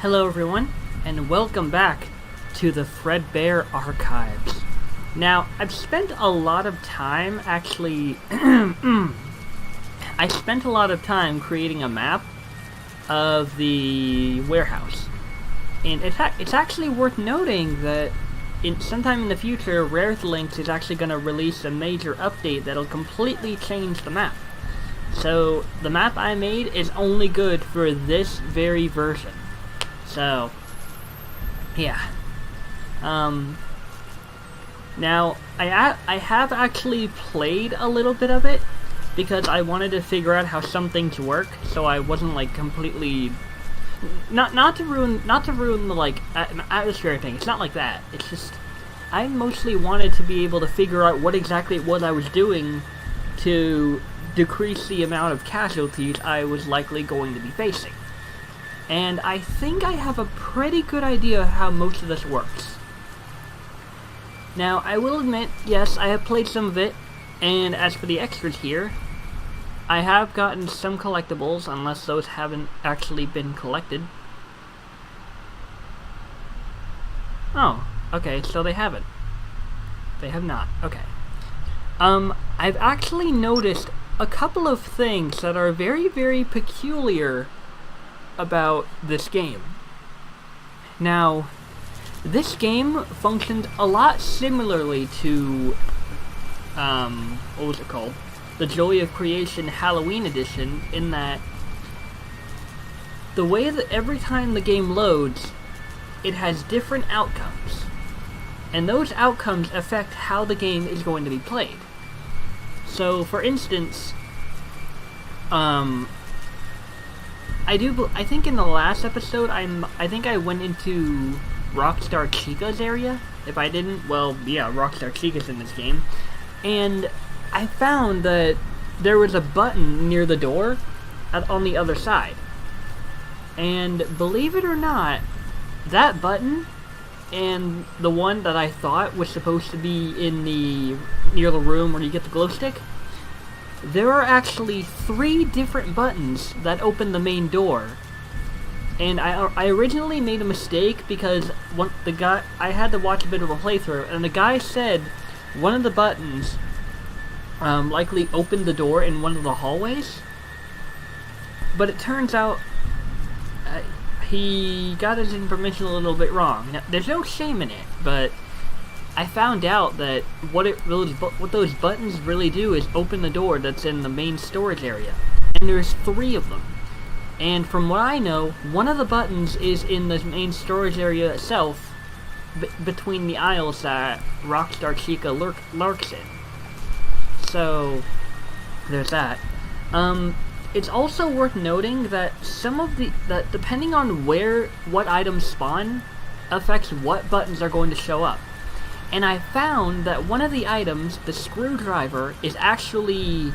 Hello everyone, and welcome back to the Fredbear Archives. Now, I've spent a lot of time I spent a lot of time creating a map of the warehouse. And it's actually worth noting that sometime in the future, Links is actually going to release a major update that'll completely change the map. So, the map I made is only good for this very version. So, yeah. Now, I have actually played a little bit of it, because I wanted to figure out how some things work, so I wasn't, like, completely... Not to ruin the, like, atmosphere thing. It's not like that. It's just... I mostly wanted to be able to figure out what exactly it was I was doing to decrease the amount of casualties I was likely going to be facing. And I think I have a pretty good idea of how most of this works. Now, I will admit, yes, I have played some of it, and as for the extras here, I have gotten some collectibles, unless those haven't actually been collected. Oh, okay, so they haven't. They have not, okay. I've actually noticed a couple of things that are very, very peculiar about this game. Now, this game functioned a lot similarly to, what was it called? The Joy of Creation Halloween Edition, in that the way that every time the game loads, it has different outcomes. And those outcomes affect how the game is going to be played. So, for instance, I think in the last episode, I think I went into Rockstar Chica's area. If I didn't, well, yeah, Rockstar Chica's in this game. And I found that there was a button near the door on the other side. And believe it or not, that button and the one that I thought was supposed to be near the room where you get the glow stick, there are actually 3 different buttons that open the main door. And I originally made a mistake because I had to watch a bit of a playthrough, and the guy said one of the buttons likely opened the door in one of the hallways. But it turns out he got his information a little bit wrong. Now, there's no shame in it, but I found out that what those buttons really do is open the door that's in the main storage area. And there's 3 of them. And from what I know, one of the buttons is in the main storage area itself, between the aisles that Rockstar Chica lurks in. So, there's that. It's also worth noting that that depending on what items spawn, affects what buttons are going to show up. And I found that one of the items, the screwdriver, is actually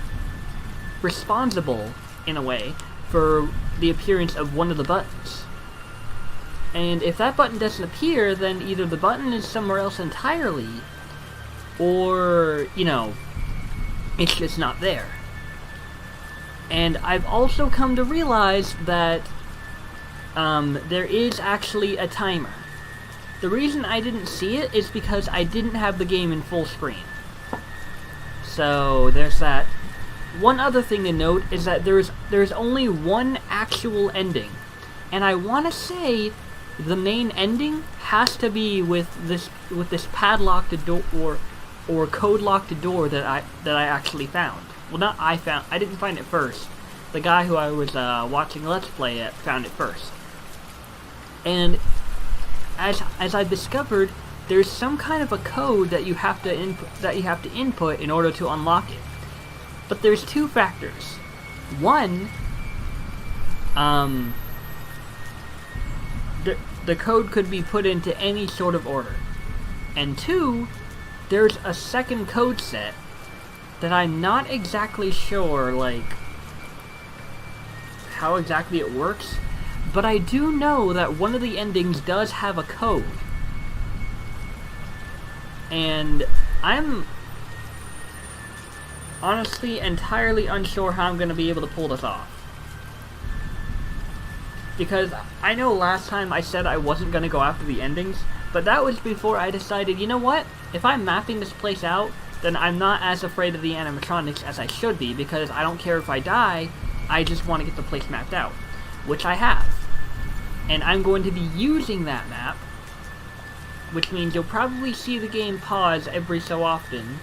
responsible, in a way, for the appearance of one of the buttons. And if that button doesn't appear, then either the button is somewhere else entirely, or, it's just not there. And I've also come to realize that there is actually a timer. The reason I didn't see it is because I didn't have the game in full screen. So, there's that. One other thing to note is that there's only one actual ending. And I want to say the main ending has to be with this padlocked door or code locked door that I actually found. Well, not I found. I didn't find it first. The guy who I was watching Let's Play it found it first. And as I discovered, there's some kind of a code that you have to input in order to unlock it. But there's 2 factors. One, the code could be put into any sort of order. And 2, there's a second code set that I'm not exactly sure, how exactly it works, but I do know that one of the endings does have a code. And I'm honestly entirely unsure how I'm going to be able to pull this off. because I know last time I said I wasn't going to go after the endings, but that was before I decided, you know what, if I'm mapping this place out, then I'm not as afraid of the animatronics as I should be, because I don't care if I die, I just want to get the place mapped out, which I have. And I'm going to be using that map, which means you'll probably see the game pause every so often.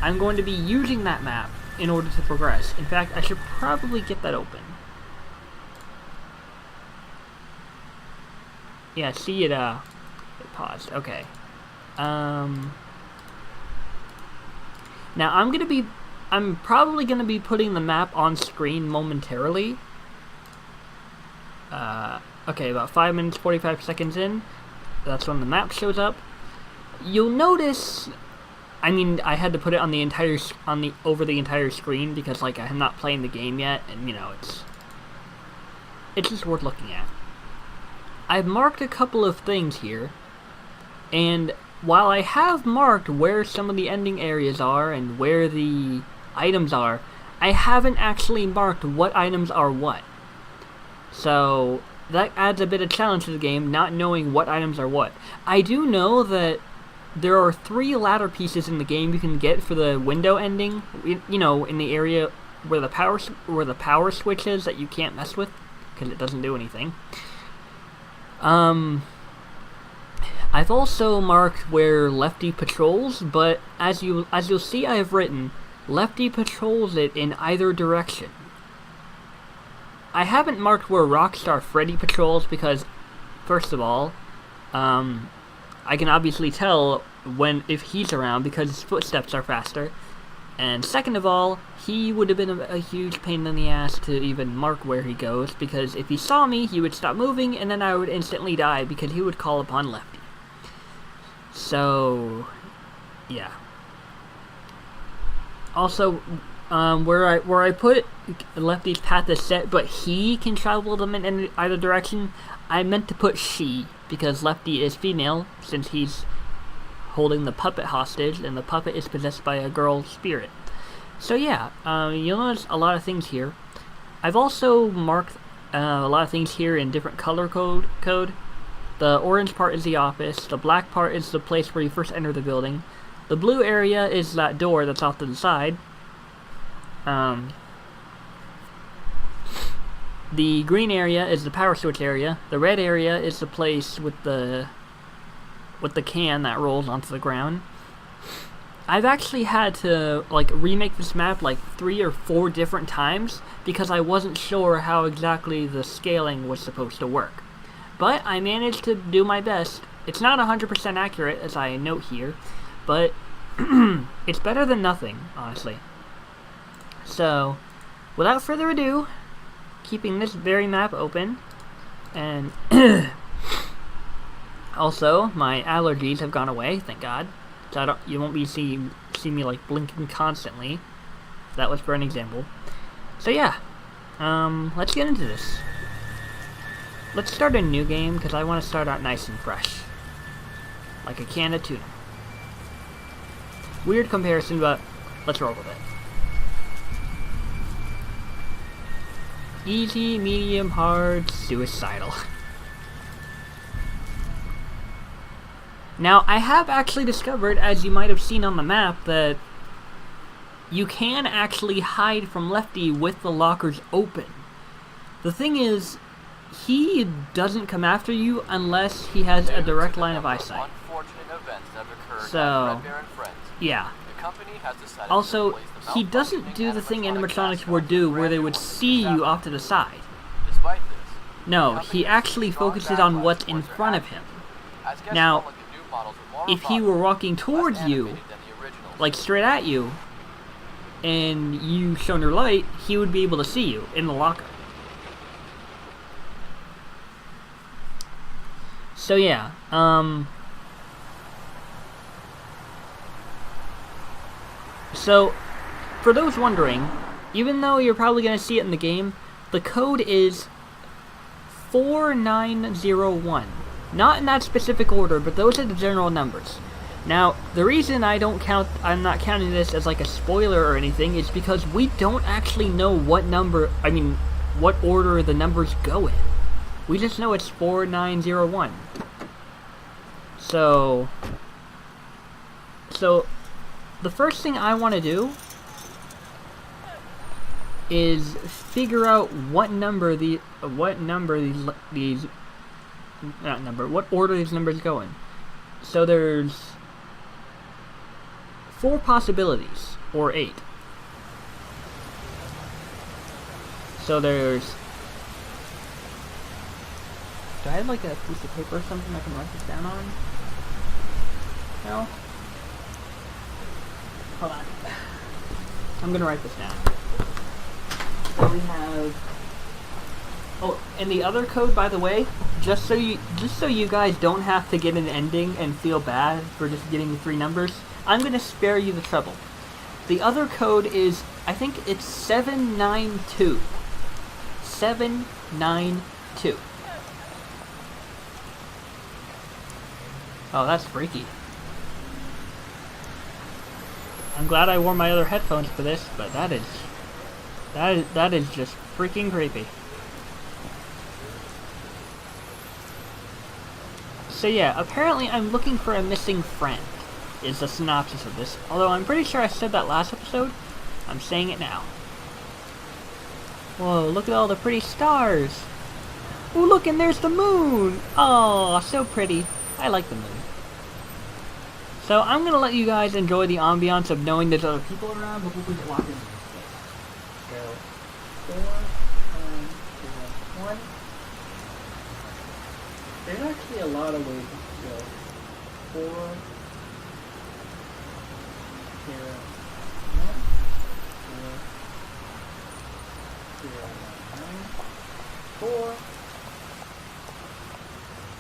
I'm going to be using that map in order to progress. In fact, I should probably get that open. Yeah, see it paused. Okay. Now I'm probably gonna be putting the map on screen momentarily. Okay, about 5 minutes 45 seconds in, that's when the map shows up. You'll notice, I mean, I had to put it on the over the entire screen because, like, I'm not playing the game yet, and, you know, it's just worth looking at. I've marked a couple of things here, and while I have marked where some of the ending areas are and where the items are, I haven't actually marked what items are what. So that adds a bit of challenge to the game, not knowing what items are what. I do know that there are 3 ladder pieces in the game you can get for the window ending, you know, in the area where the power switch is that you can't mess with because it doesn't do anything. I've also marked where Lefty patrols, but as you'll see, I have written Lefty patrols it in either direction. I haven't marked where Rockstar Freddy patrols because, first of all, I can obviously tell if he's around because his footsteps are faster, and second of all, he would have been a huge pain in the ass to even mark where he goes, because if he saw me, he would stop moving, and then I would instantly die because he would call upon Lefty. So, yeah. Also, where I put Lefty's path is set, but he can travel them in either direction, I meant to put she, because Lefty is female, since he's holding the puppet hostage, and the puppet is possessed by a girl spirit. So yeah, you'll notice a lot of things here. I've also marked a lot of things here in different color code. The orange part is the office, the black part is the place where you first enter the building, the blue area is that door that's off to the side, the green area is the power switch area, the red area is the place with the can that rolls onto the ground. I've actually had to, like, remake this map like 3 or 4 different times because I wasn't sure how exactly the scaling was supposed to work. But I managed to do my best. It's not 100% accurate, as I note here, but it's better than nothing, honestly. So, without further ado, keeping this very map open, and also, my allergies have gone away, thank God. So you won't be see me like blinking constantly. That was for an example. So yeah, let's get into this. Let's start a new game, because I want to start out nice and fresh. Like a can of tuna. Weird comparison, but let's roll with it. Easy, medium, hard, suicidal. Now, I have actually discovered, as you might have seen on the map, that you can actually hide from Lefty with the lockers open. The thing is, he doesn't come after you unless he has a direct line of eyesight. So, yeah. Also, he doesn't do the thing animatronics would do where they would see you off to the side. No, he actually focuses on what's in front of him. Now, if he were walking towards you, like straight at you, and you shone your light, he would be able to see you in the locker. So yeah, so for those wondering, even though you're probably going to see it in the game, the code is 4901. Not in that specific order, but those are the general numbers. Now, the reason I'm not counting this as like a spoiler or anything is because we don't actually know what order the numbers go in. We just know it's 4901. So the first thing I want to do is figure out what order these numbers go in. So there's 4 possibilities, or 8. So there's... Do I have like a piece of paper or something I can write this down on? No? Hold on. I'm gonna write this down. So we have... Oh, and the other code, by the way, just so you guys don't have to get an ending and feel bad for just getting 3 numbers, I'm gonna spare you the trouble. The other code is, I think it's 792. 792. Oh, that's freaky. I'm glad I wore my other headphones for this, but that is just freaking creepy. So yeah, apparently I'm looking for a missing friend, is the synopsis of this. Although I'm pretty sure I said that last episode, I'm saying it now. Whoa, look at all the pretty stars! Oh, look, and there's the moon! Oh, so pretty. I like the moon. So I'm gonna let you guys enjoy the ambiance of knowing there's other people around before we get locked into this place. So, 4, 1. There's actually a lot of ways to go. 4, 0, 1, 4, 0, 9, 4,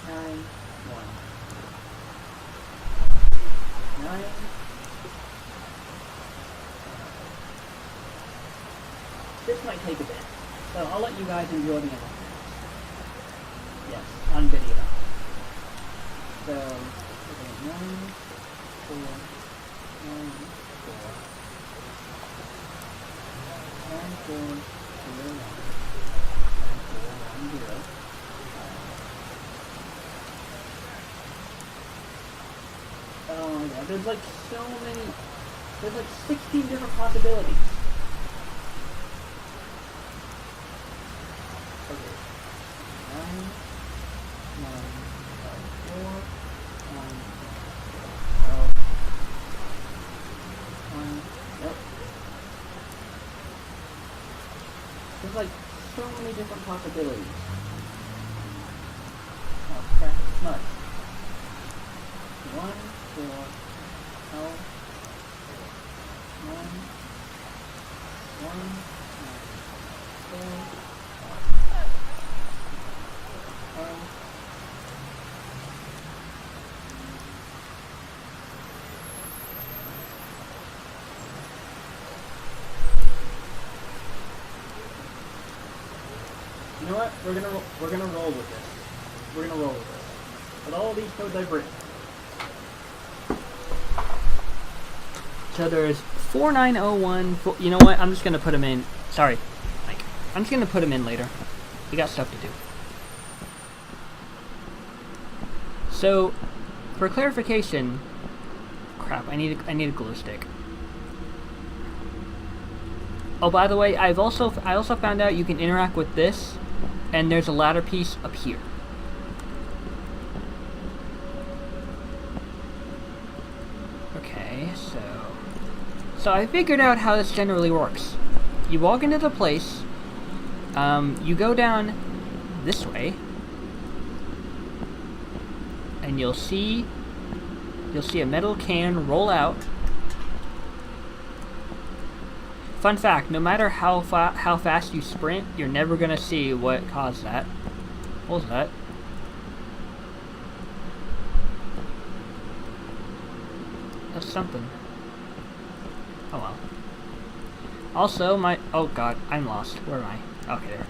9, 1. 9. This might take a bit, so I'll let you guys enjoy the announcement. Yes, on video. So, 9, 4, 9, 4, 9, 4, 0, 9, 9, 4, 1, 0. Oh my god, there's like so many, there's like 16 different possibilities. Okay. 9, 4, 1, 1, nope. There's like so many different possibilities. Oh crap, it's nuts. 1, 4, 0, 1, 1, 4, 1. You know what? We're gonna roll with this. We're gonna roll with this. With all these codes I've written. So there's 4901. You know what? I'm just gonna put them in. Sorry, Mike. I'm just gonna put them in later. We got stuff to do. So, for clarification, crap. I need a glow stick. Oh, by the way, I also found out you can interact with this, and there's a ladder piece up here. Okay, so I figured out how this generally works. You walk into the place, you go down this way, and you'll see a metal can roll out. Fun fact, no matter how fast you sprint, you're never gonna see what caused that. What was that? That's something. Oh well. Also, oh god, I'm lost. Where am I? Okay, there we go.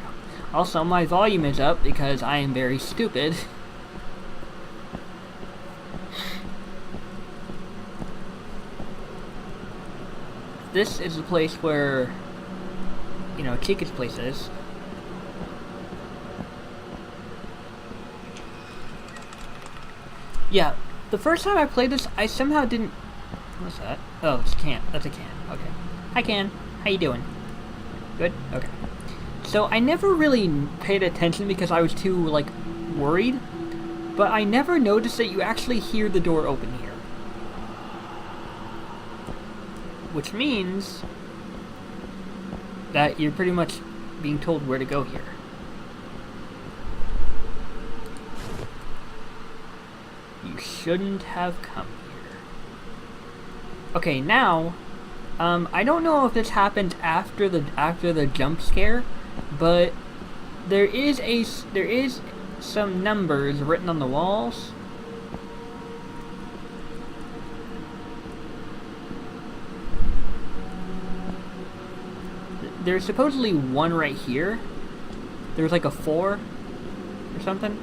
Also, my volume is up because I am very stupid. This is the place where, you know, Chica's place is. Yeah, the first time I played this, I somehow didn't... What's that? Oh, it's a can. That's a can. Okay. Hi, Can. How you doing? Good? Okay. So, I never really paid attention because I was too, like, worried. But I never noticed that you actually hear the door open here. Which means that you're pretty much being told where to go here. You shouldn't have come here. Okay, now, I don't know if this happened after the jump scare, but there is some numbers written on the walls. There's supposedly one right here. There's like a 4 or something.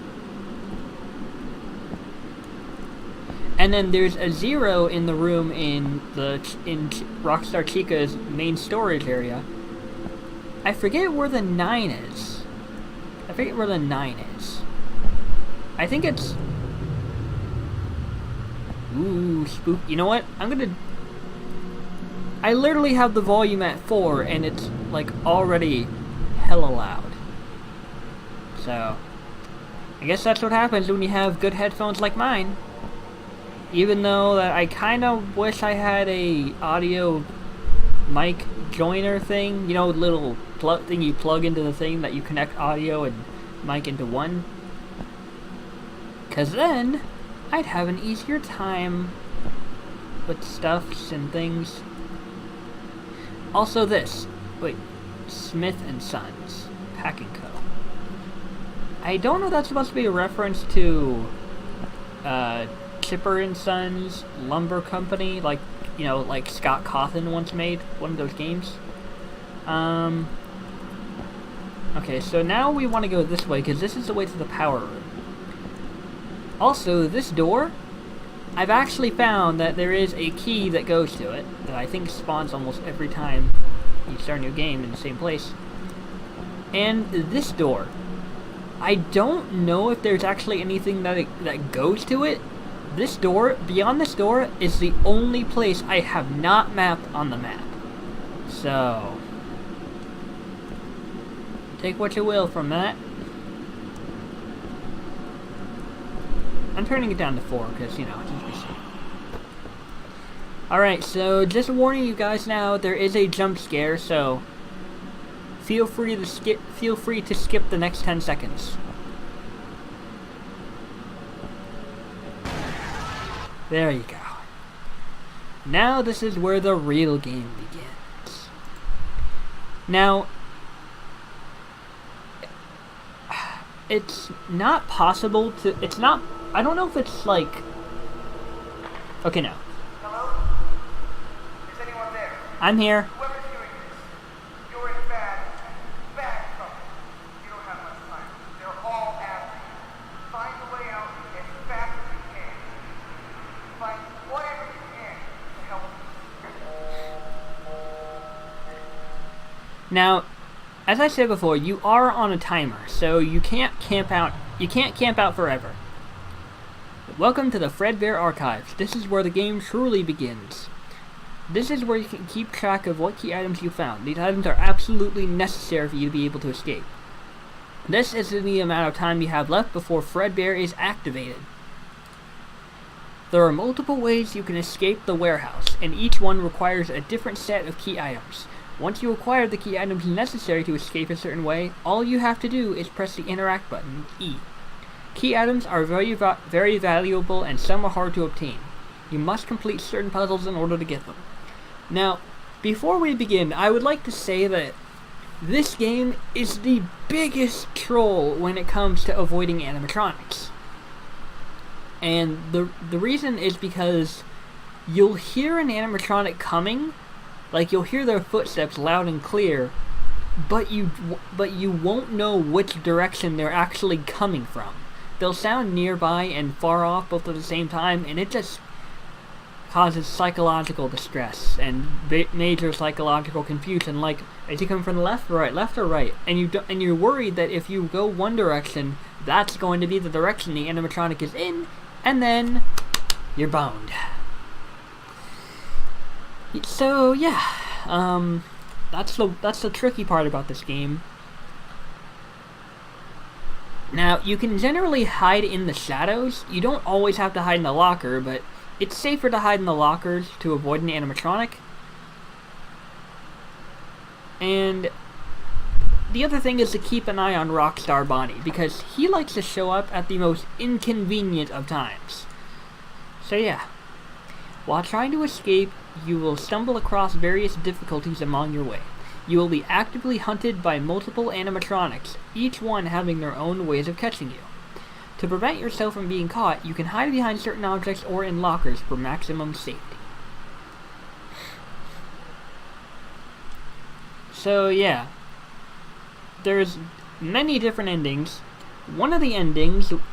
And then there's a 0 in the room in Rockstar Chica's main storage area. I forget where the 9 is. I think it's... Ooh, spook. You know what? I literally have the volume at 4, and it's, like, already hella loud. So, I guess that's what happens when you have good headphones like mine. Even though that I kind of wish I had a audio mic joiner thing. You know, little thing you plug into the thing that you connect audio and mic into one. Because then, I'd have an easier time with stuffs and things. Also this. Wait. Smith & Sons. Packing Co. I don't know if that's supposed to be a reference to Chipper & Sons Lumber Company, like, you know, like Scott Cawthon once made one of those games. Okay, so now we want to go this way, because this is the way to the power room. Also, this door, I've actually found that there is a key that goes to it, that I think spawns almost every time you start a new game in the same place. And this door, I don't know if there's actually anything that goes to it. This door, beyond this door, is the only place I have not mapped on the map. So, take what you will from that. I'm turning it down to 4 because, you know, it's interesting. Alright, so just warning you guys now, there is a jump scare, so feel free to skip the next 10 seconds. There you go. Now this is where the real game begins. Now, it's not possible to... It's not... I don't know if it's like... Okay, now. Hello? Is anyone there? I'm here. Whoever's hearing this, you're in bad trouble. You don't have much time. They're all after you. Find a way out as fast as you can. Find whatever you can to help you. Now, as I said before, you are on a timer, so you can't camp out. You can't camp out forever. Welcome to the Fredbear Archives. This is where the game truly begins. This is where you can keep track of what key items you found. These items are absolutely necessary for you to be able to escape. This is the amount of time you have left before Fredbear is activated. There are multiple ways you can escape the warehouse, and each one requires a different set of key items. Once you acquire the key items necessary to escape a certain way, all you have to do is press the interact button, E. Key items are very valuable, and some are hard to obtain. You must complete certain puzzles in order to get them. Now, before we begin, I would like to say that this game is the biggest troll when it comes to avoiding animatronics. And the reason is because you'll hear an animatronic coming, like you'll hear their footsteps loud and clear, but you won't know which direction they're actually coming from. They'll sound nearby and far off both at the same time, and it just causes psychological distress and major psychological confusion. Like, is he coming from the left or right? And you're worried that if you go one direction, that's going to be the direction the animatronic is in, and then you're boned. So yeah, that's the tricky part about this game. Now, you can generally hide in the shadows. You don't always have to hide in the locker, but it's safer to hide in the lockers to avoid an animatronic. And the other thing is to keep an eye on Rockstar Bonnie, because he likes to show up at the most inconvenient of times. So yeah, while trying to escape, you will stumble across various difficulties along your way. You will be actively hunted by multiple animatronics, each one having their own ways of catching you. To prevent yourself from being caught, you can hide behind certain objects or in lockers for maximum safety. So yeah, there's many different endings. One of the endings... okay,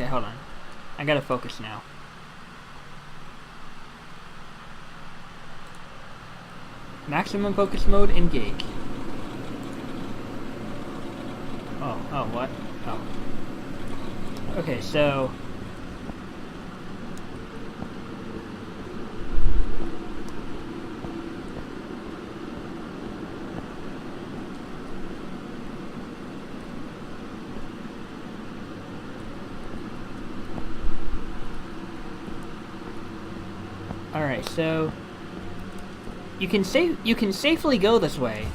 hold on. I gotta focus now. Maximum focus mode, engage. Oh, what? Oh. Okay, so... Alright, so... You can safely go this way.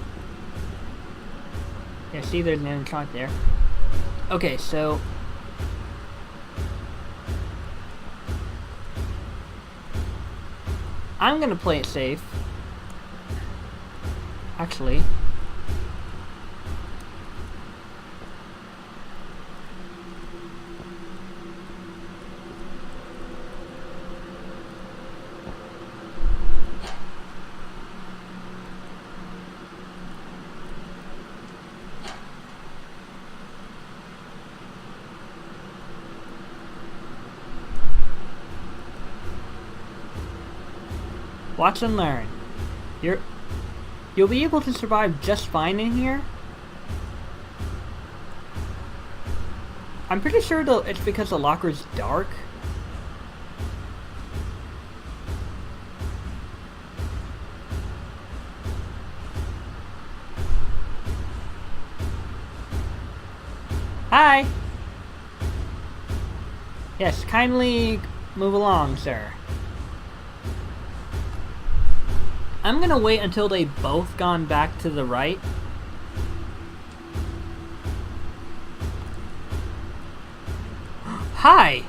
Yeah, see, there's an animatronic there. Okay, so... I'm gonna play it safe. Actually... Watch and learn. You'll be able to survive just fine in here. I'm pretty sure though it's because the locker's dark. Hi! Yes, kindly move along, sir. I'm gonna wait until they've both gone back to the right. Hi!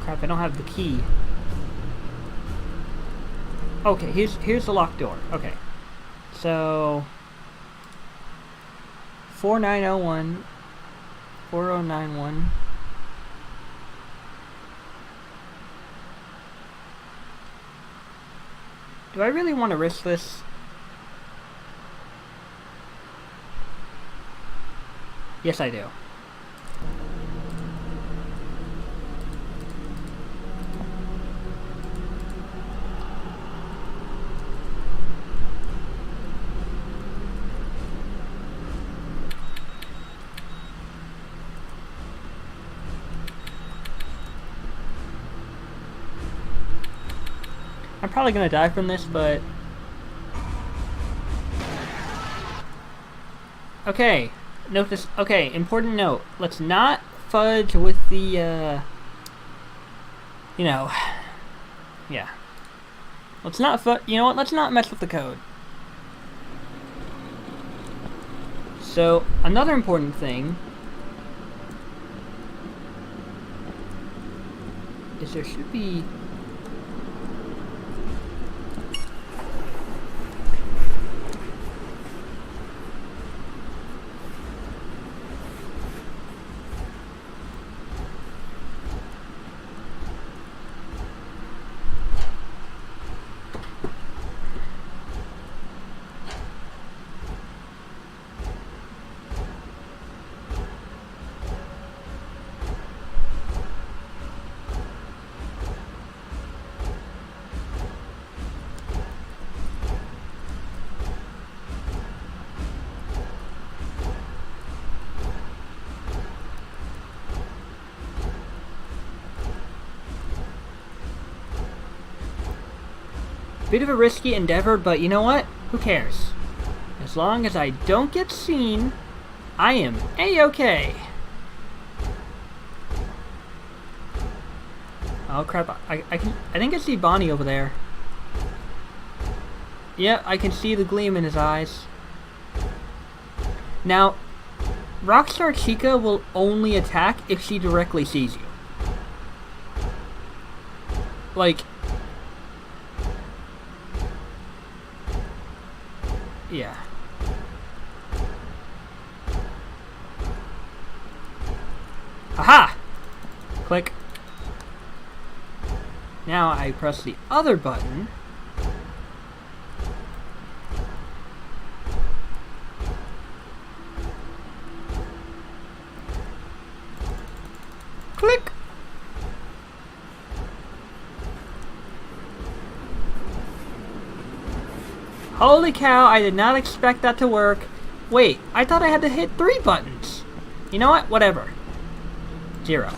Crap, I don't have the key. Okay, here's the locked door. Okay. So 4901 4091. Do I really want to risk this? Yes, I do. I'm probably gonna die from this, but... Okay, notice, okay, important note. Let's not fudge with the, you know, yeah. Let's not you know what, let's not mess with the code. So, another important thing is there should be... Bit of a risky endeavor, but you know what? Who cares? As long as I don't get seen, I am A-okay. Oh crap, I think I see Bonnie over there. Yeah, I can see the gleam in his eyes. Now, Rockstar Chica will only attack if she directly sees you. Like... yeah. Aha! Click. Now I press the other button. Click. Holy cow, I did not expect that to work. Wait, I thought I had to hit 3 buttons. You know what? Whatever. 0.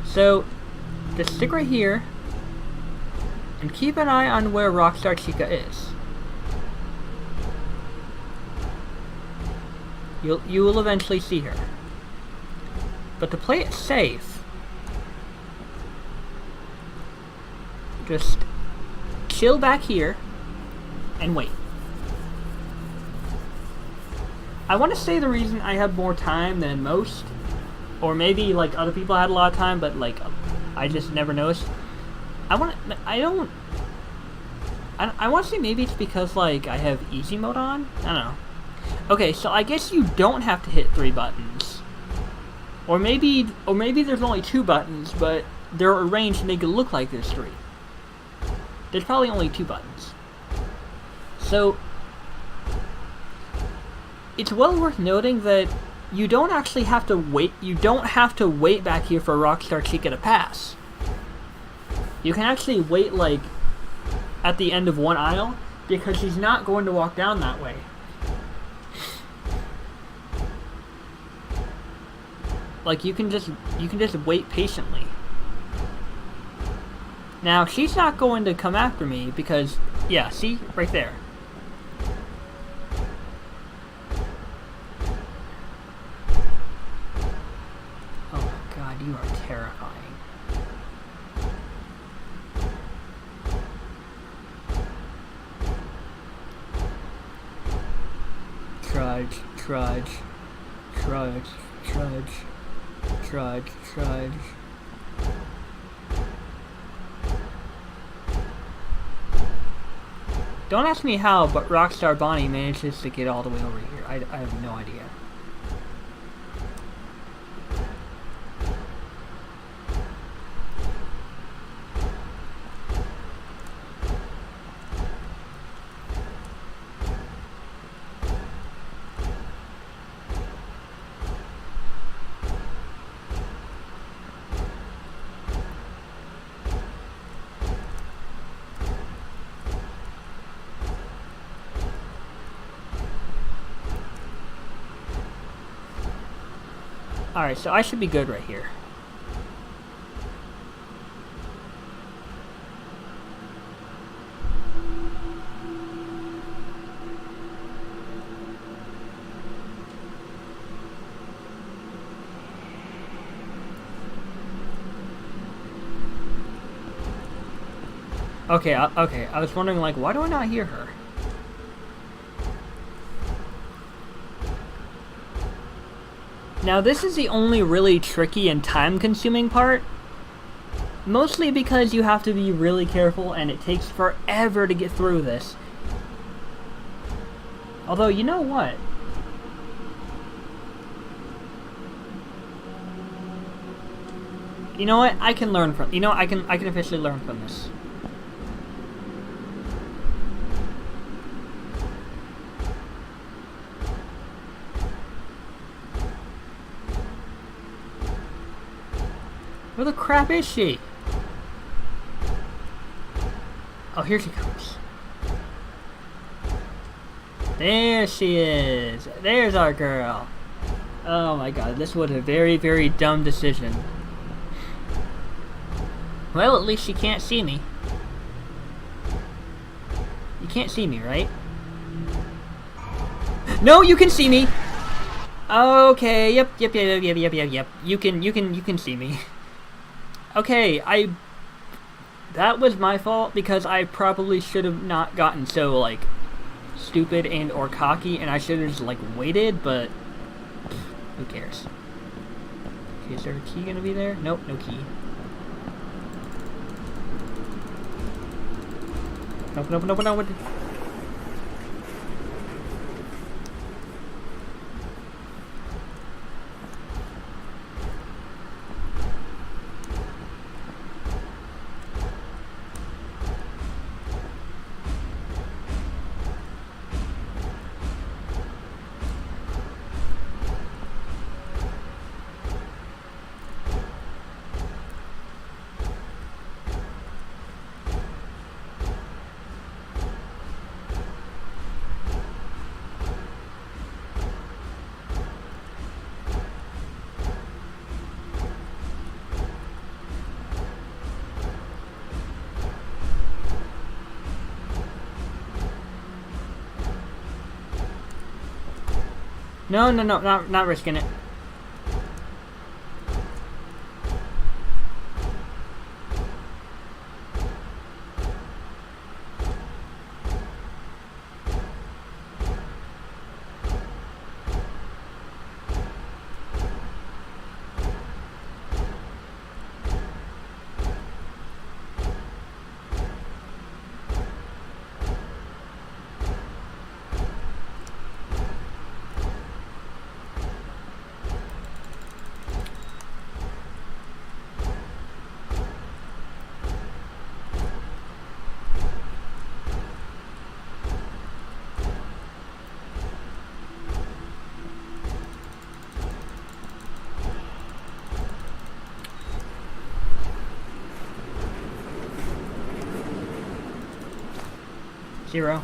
So, just stick right here and keep an eye on where Rockstar Chica is. You will eventually see her. But to play it safe, just chill back here and wait. I want to say the reason I have more time than most, or maybe like other people had a lot of time, but like I just never noticed. I want to say maybe it's because like I have easy mode on. I don't know. Okay, so I guess you don't have to hit 3 buttons, or maybe there's only 2 buttons, but they're arranged to make it look like there's 3. There's probably only 2 buttons. So it's well worth noting that you don't actually have to wait. You don't have to wait back here for Rockstar Chica to pass. You can actually wait like at the end of one aisle because she's not going to walk down that way. Like you can just wait patiently. Now she's not going to come after me because yeah, see right there. You are terrifying. Trudge, trudge, trudge, trudge, trudge, trudge. Don't ask me how, but Rockstar Bonnie manages to get all the way over here. I have no idea. Alright, so I should be good right here. Okay, okay, I was wondering, like, why do I not hear her? Now, this is the only really tricky and time-consuming part. Mostly because you have to be really careful and it takes forever to get through this. Although, you know what? You know what? I can learn from... You know, I can officially learn from this. Where the crap is she? Oh, here she comes. There she is. There's our girl. Oh my god, this was a very, very dumb decision. Well, at least she can't see me. You can't see me, right? No, you can see me! Okay, yep. You can see me. Okay, that was my fault because I probably should have not gotten so, like, stupid and or cocky, and I should have just, like, waited, but who cares? Okay, is there a key gonna be there? Nope, no key. Nope. No, not risking it. Zero.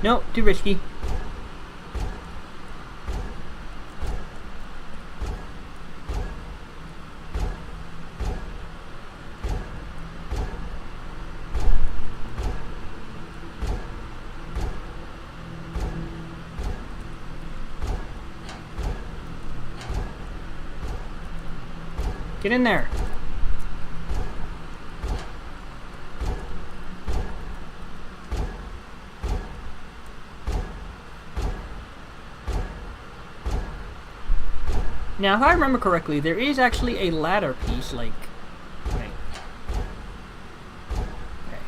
No, too risky. Get in there. Now, if I remember correctly, there is actually a ladder piece, like... Right. Okay.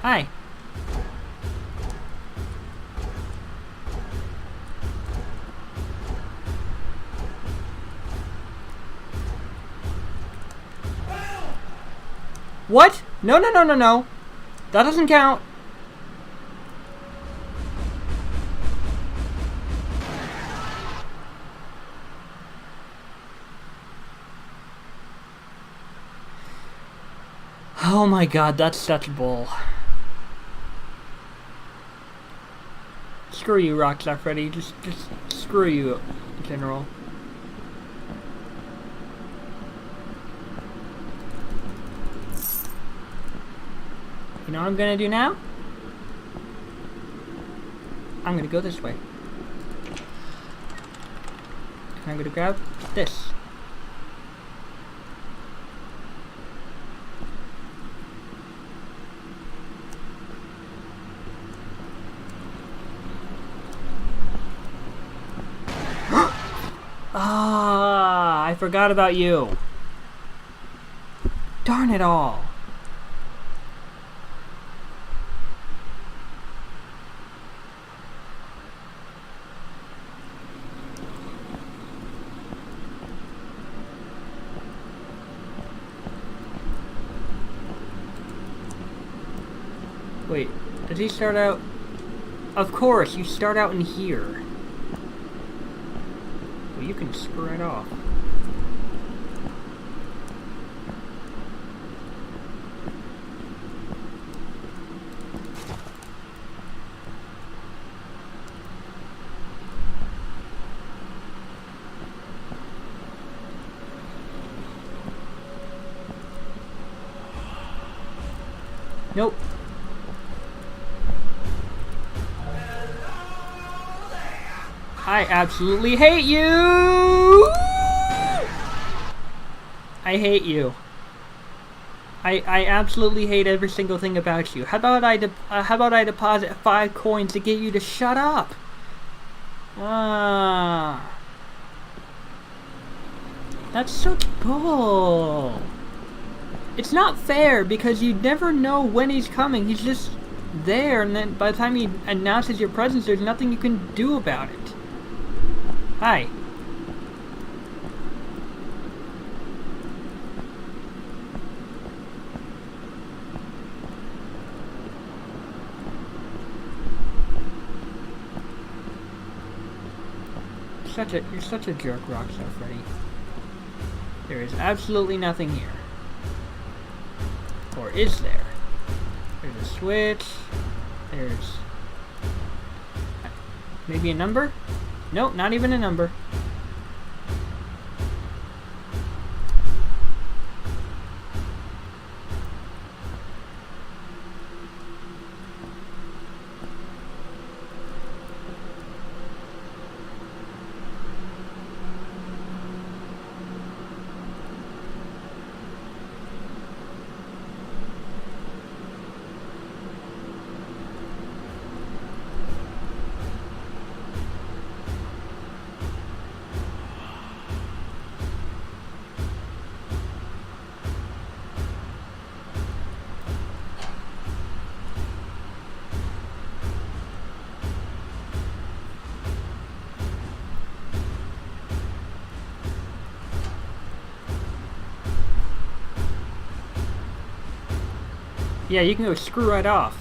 Hi. What? No. That doesn't count. Oh my god, that's such bull. Screw you, Rockstar Freddy. Just screw you, in general. You know what I'm gonna do now? I'm gonna go this way. And I'm gonna grab this. Ah, I forgot about you. Darn it all. Wait, does he start out? Of course, you start out in here. Well, you can screw it off. Nope. I absolutely hate you! I hate you. I absolutely hate every single thing about you. How about I deposit 5 coins to get you to shut up? Ah. That's such bull. It's not fair because you never know when he's coming. He's just there, and then by the time he announces your presence, there's nothing you can do about it. Hi. You're such a jerk, Rockstar Freddy. There is absolutely nothing here. Or is there? There's a switch. There's... maybe a number? Nope, not even a number. Yeah, you can go screw right off.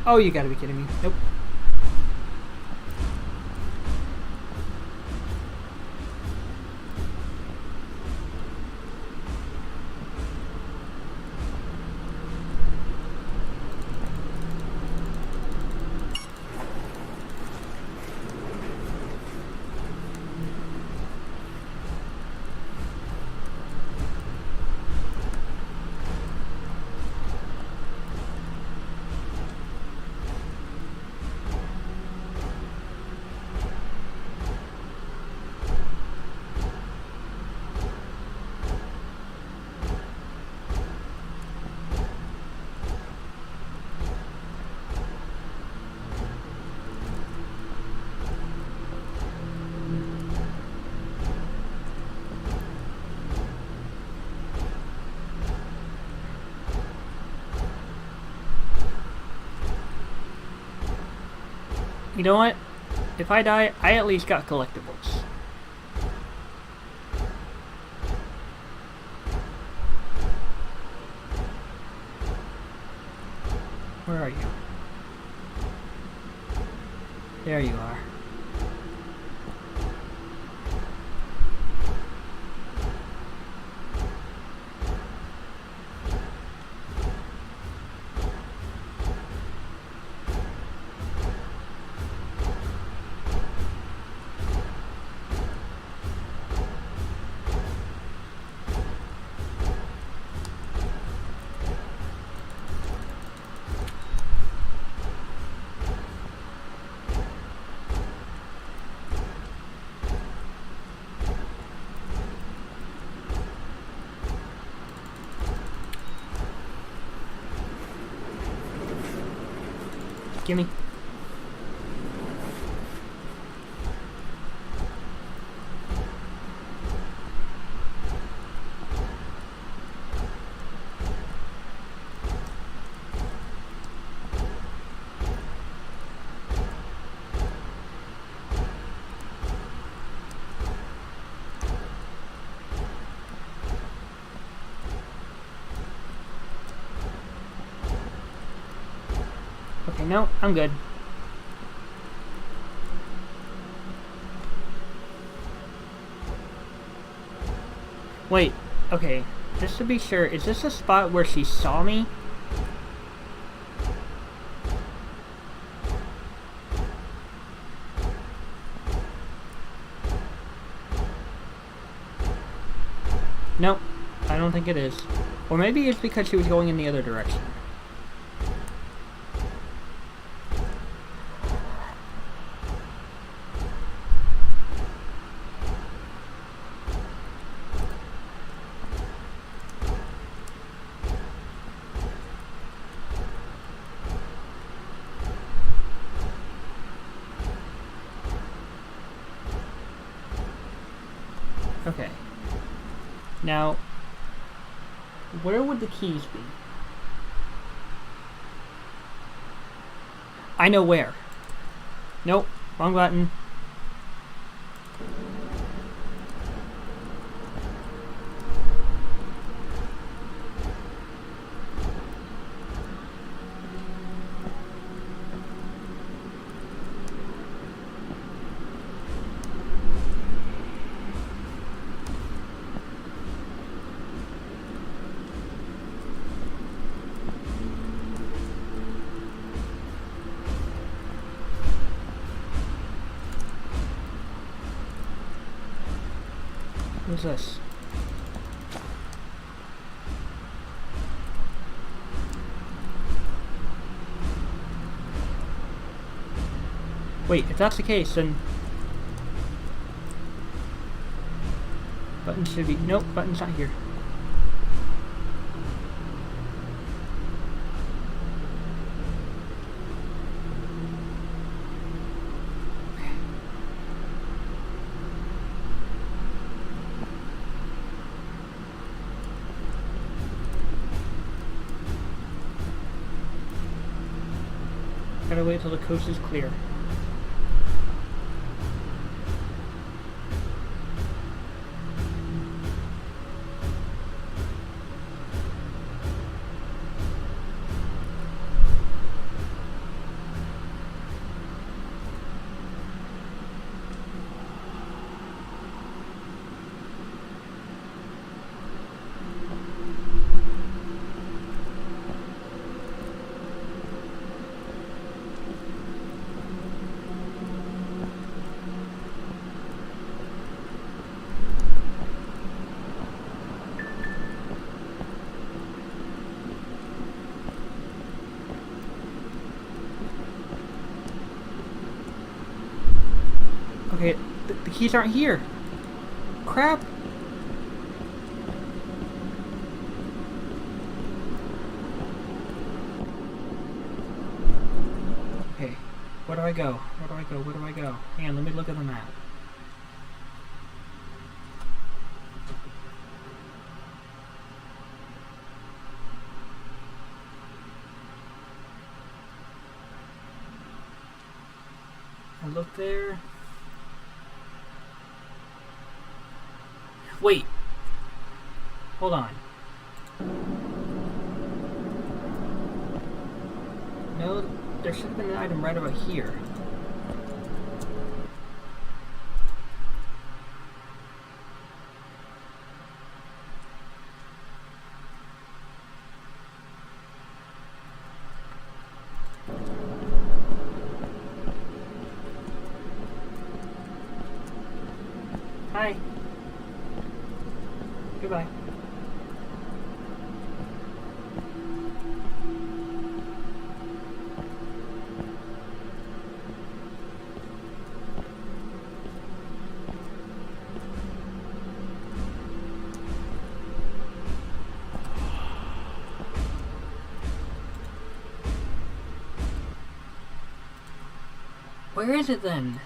Oh, you gotta be kidding me. Nope. You know what? If I die, I at least got collectibles. Where are you? There you are. Gimme. Okay, no, I'm good. Wait, okay, just to be sure, is this a spot where she saw me? Nope, I don't think it is. Or maybe it's because she was going in the other direction. Okay. Now, where would the keys be? I know where. Nope, wrong button. What's this? Wait, if that's the case, then... Button should be... Nope, button's not here. Gotta wait till the coast is clear. Okay, the keys aren't here. Crap. Okay, where do I go? Where do I go? Where do I go? Hang on, let me look at the map. I look there. Wait. Hold on. No, there should have been an item right about here. Hi. Goodbye. Where is it then?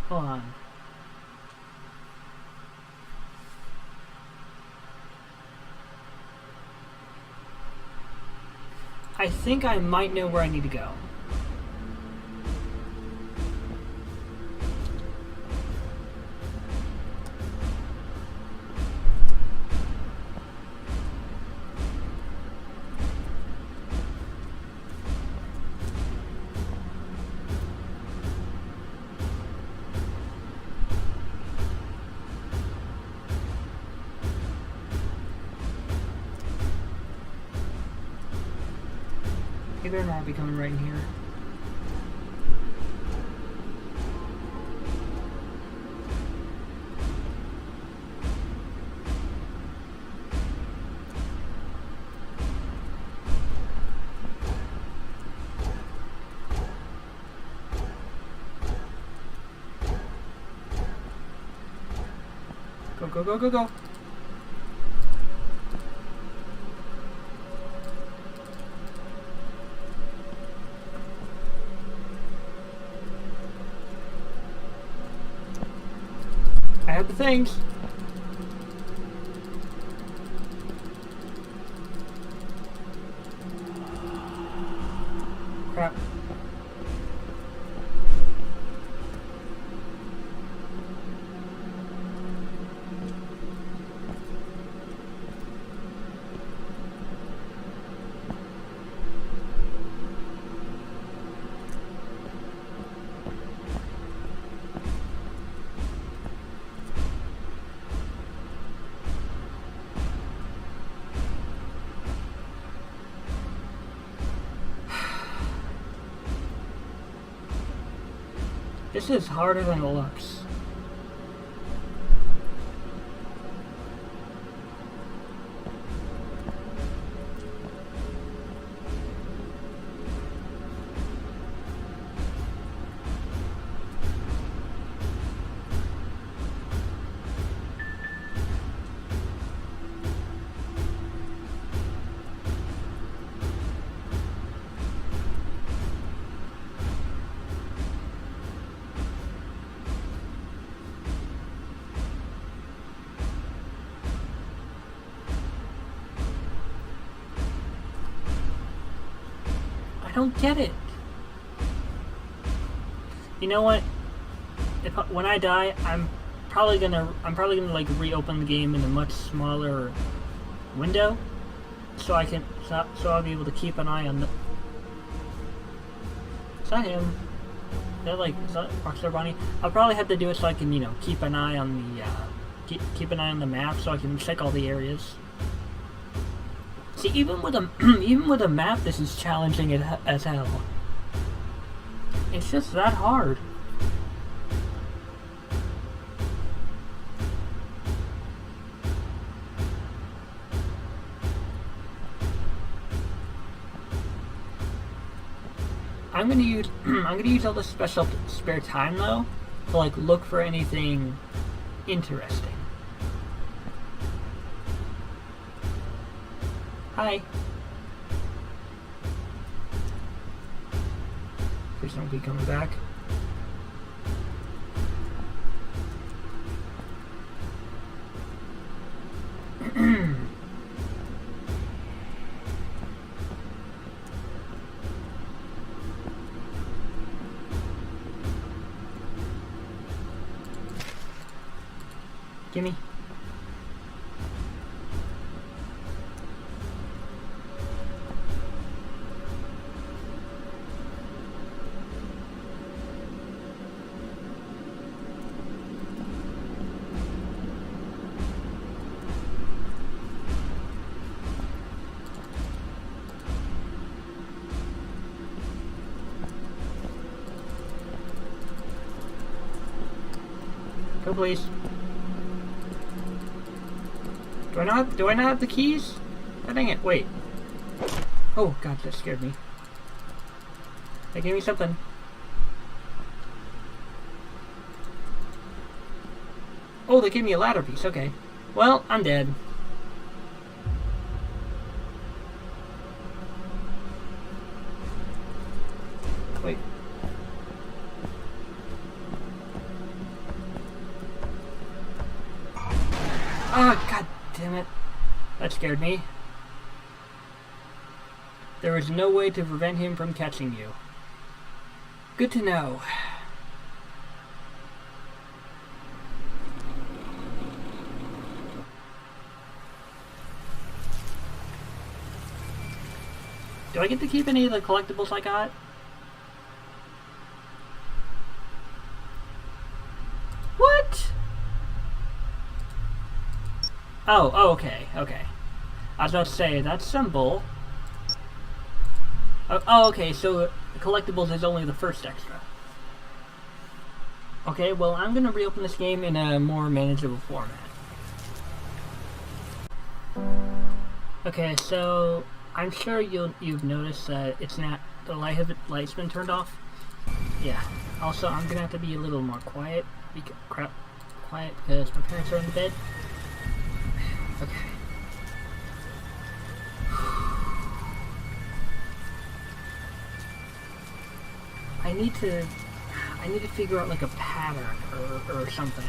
Hold on. I think I might know where I need to go. They better not be coming right in here. Go, go, go, go, go. I have the things. Crap. This is harder than it looks. I don't get it. You know what? When I die, I'm probably gonna like reopen the game in a much smaller window, so I'll be able to keep an eye on the. Is that him? Is that Rockstar Bonnie? I'll probably have to do it so I can keep an eye on the keep an eye on the map so I can check all the areas. See, even with a map, this is challenging as hell. It's just that hard. I'm gonna use all the special spare time though to look for anything interesting. Hi. Please don't be coming back. Gimme. Go, please. Do I not have the keys? Oh, dang it, wait. Oh, God, that scared me. They gave me something. Oh, they gave me a ladder piece, okay. Well, I'm dead. Wait. Ah, god damn it. That scared me. There is no way to prevent him from catching you. Good to know. Do I get to keep any of the collectibles I got? What? Oh, okay. I was about to say, that's some bull. Oh, okay, so collectibles is only the first extra. Okay, well, I'm gonna reopen this game in a more manageable format. Okay, so I'm sure you've noticed that it's not the light's been turned off. Yeah. Also, I'm gonna have to be a little more quiet. Quiet because my parents are in the bed. Okay. I need to figure out like a pattern or something.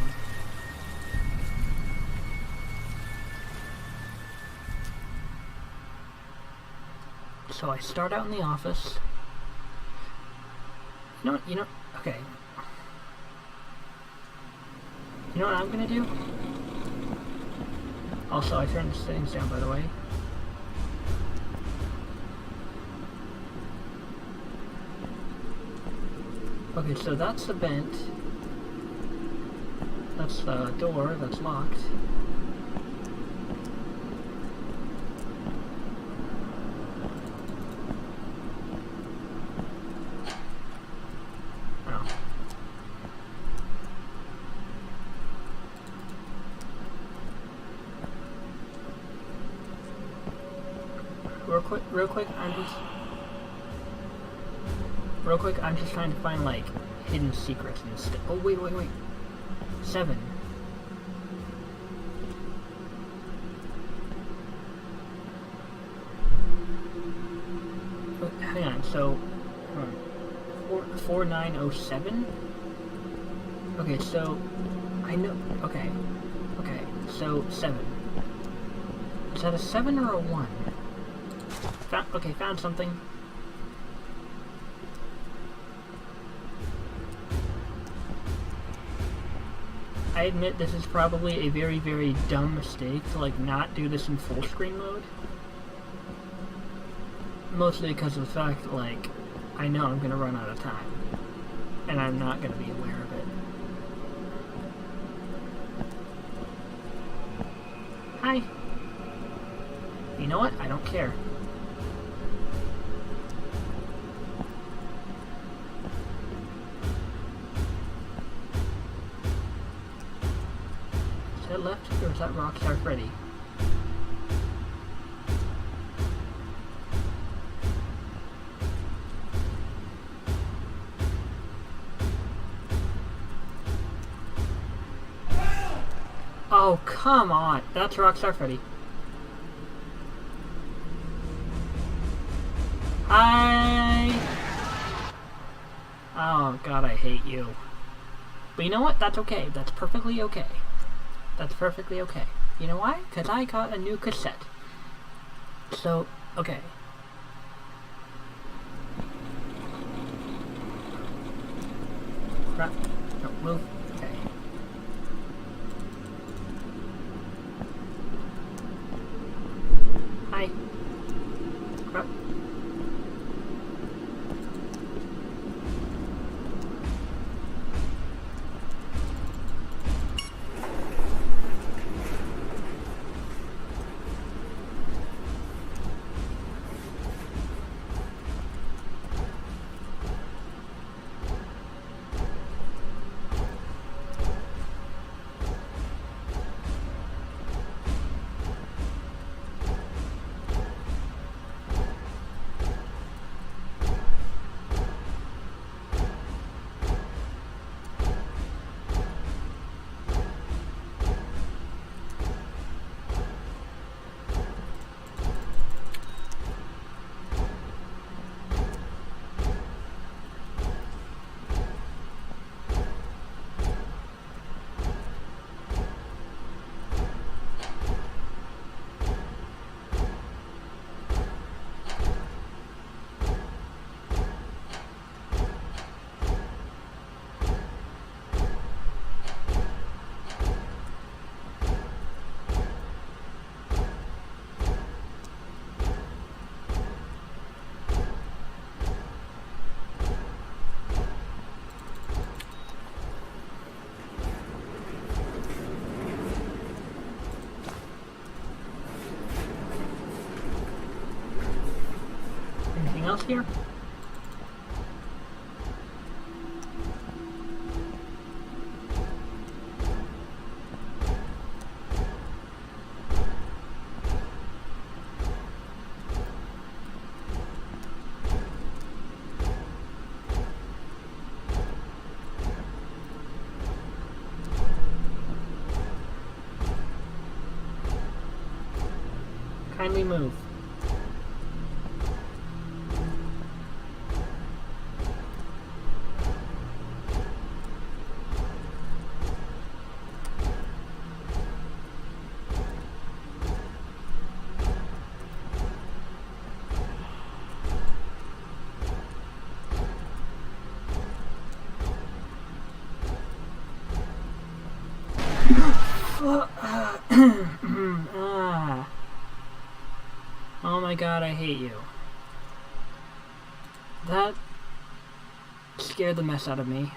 So I start out in the office. You know, okay. You know what I'm gonna do? Also, I turned the settings down, by the way. Okay, so that's the vent. That's the door that's locked. Oh. Real quick, I'm just trying to find, like, hidden secrets and stuff. Oh, wait. 7. Oh, hang on, so... 4907? Okay, so... I know... Okay, so 7. Is that a 7 or a 1? Found something. I admit this is probably a very, very dumb mistake to, like, not do this in full screen mode. Mostly because of the fact that, like, I know I'm gonna run out of time. And I'm not gonna be aware of it. Hi. You know what? I don't care. Is that left or is that Rockstar Freddy? Oh, come on. That's Rockstar Freddy. Hi! Oh, God, I hate you. But you know what? That's okay. That's perfectly okay. That's perfectly okay. You know why? Because I got a new cassette. So, okay. Crap. No, move. Okay. Hi. Crap. else here? Kindly move. Oh my god, I hate you. That scared the mess out of me.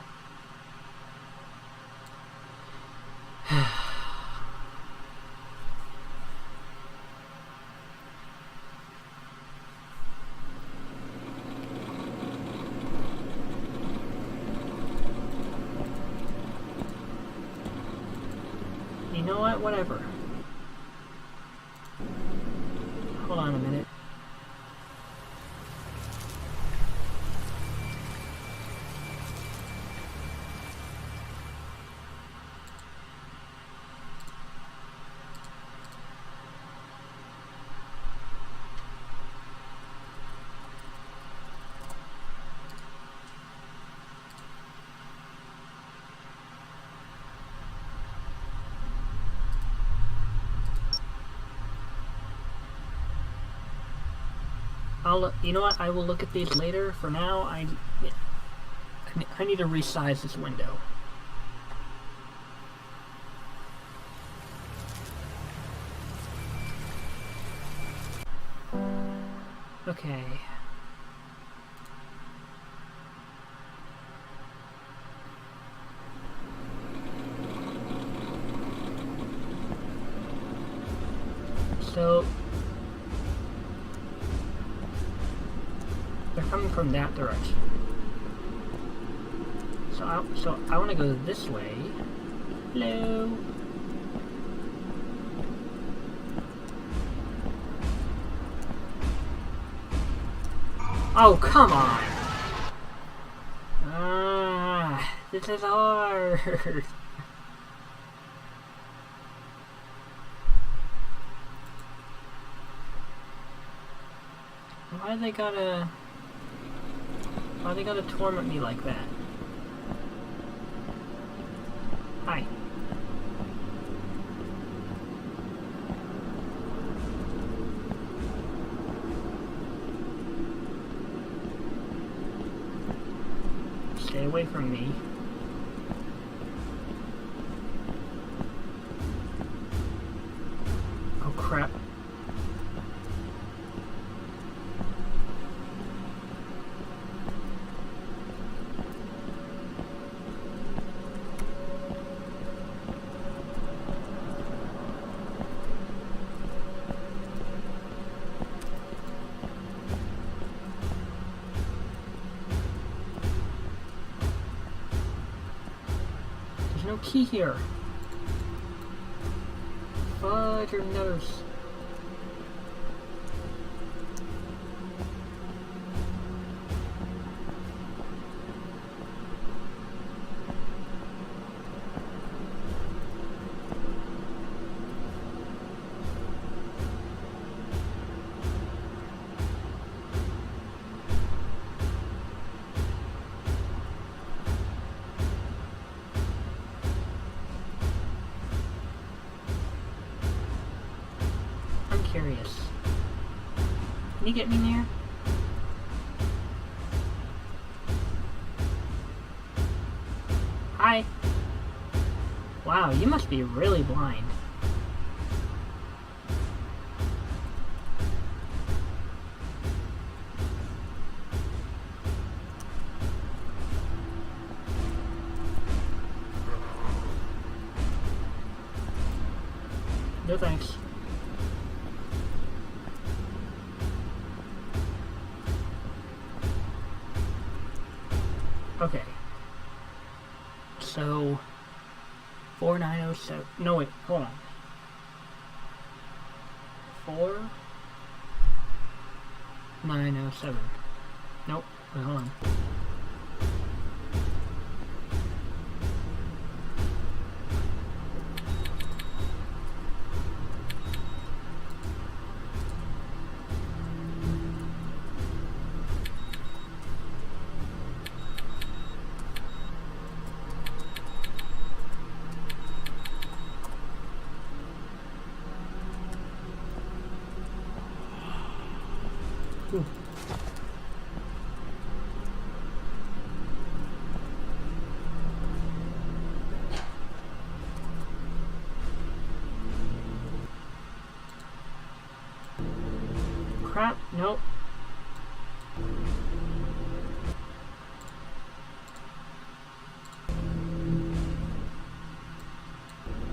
You know what? Whatever. Hold on a minute. You know what? I will look at these later. For now, I need to resize this window. Okay. So they're coming from that direction. So I want to go this way. Hello. Oh, come on. This is hard. Why they gotta torment me like that? Hi. Stay away from me. Oh crap. No key here. Fudge your nose. Curious. Can you get me near? Hi. Wow, you must be really blind. No thanks. Okay. So 4907. No wait, hold on. 4907. Nope. Wait, hold on. Ooh. Crap, nope.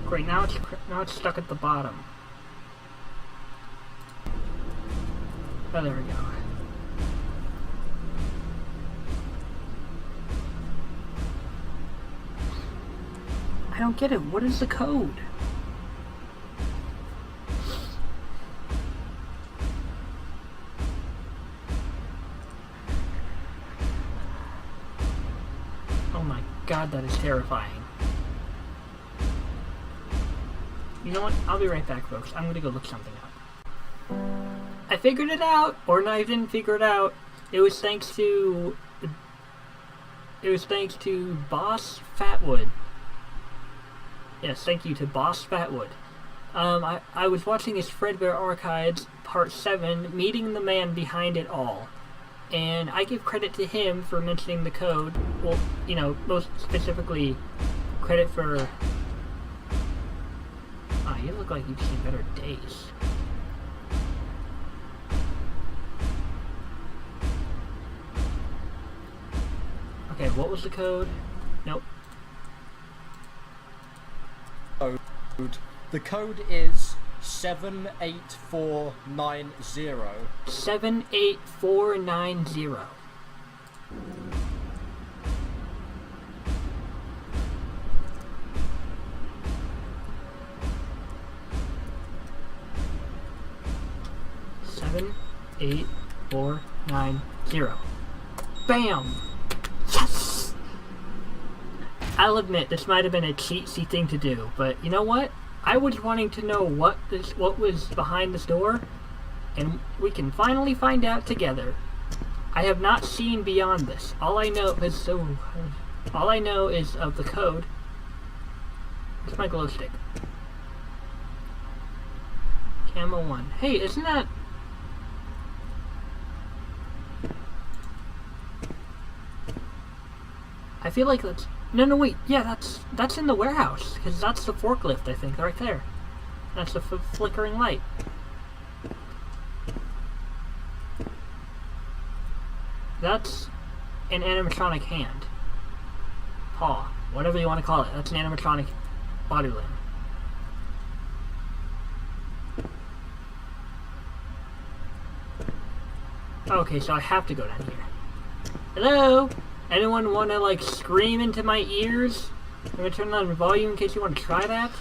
Great, now it's stuck at the bottom. Oh, there we go. I don't get it. What is the code? Oh my god, that is terrifying. You know what? I'll be right back, folks. I'm gonna go look something up. I figured it out! Or no, I didn't figure it out. It was thanks to Boss Fatwood. Yes, thank you to Boss Fatwood. I was watching his Fredbear Archives Part 7, Meeting the Man Behind It All. And I give credit to him for mentioning the code. Well, you know, most specifically, credit for... Ah, you look like you've seen better days. Okay, what was the code? Nope. The code is 78490. 78490. Seven, 8, 4, 9, 0. Bam! Yes! I'll admit, this might have been a cheatsy thing to do, but you know what? I was wanting to know what was behind this door, and we can finally find out together. I have not seen beyond this. All I know is of the code. It's my glow stick. Camo 1. Hey, isn't that... I feel like that's... No, wait. Yeah, that's in the warehouse. Because that's the forklift, I think, right there. That's the flickering light. That's an animatronic hand. Paw. Whatever you want to call it. That's an animatronic body limb. Okay, so I have to go down here. Hello? Anyone want to, like, scream into my ears? I'm gonna turn on the volume in case you want to try that.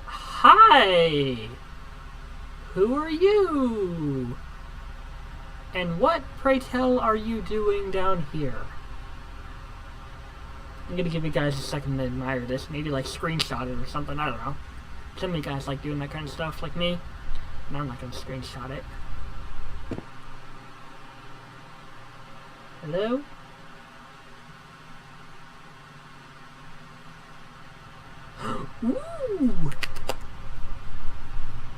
Hi! Who are you? And what, pray tell, are you doing down here? I'm gonna give you guys a second to admire this. Maybe, like, screenshot it or something. I don't know. Some of you guys like doing that kind of stuff, like me. And I'm not gonna screenshot it. Hello? Ooh!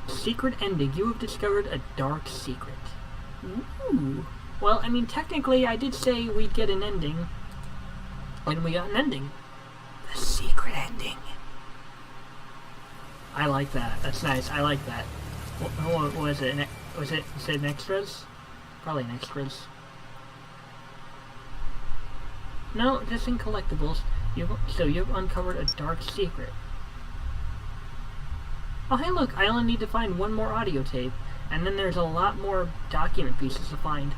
Secret ending. You have discovered a dark secret. Ooh. Well, I mean, technically, I did say we'd get an ending. And we got an ending. The secret ending. I like that. That's nice. I like that. What was it? Was it an extras? Probably an extras. No, just in collectibles. So you've uncovered a dark secret. Oh, hey, look! I only need to find one more audio tape, And then there's a lot more document pieces to find.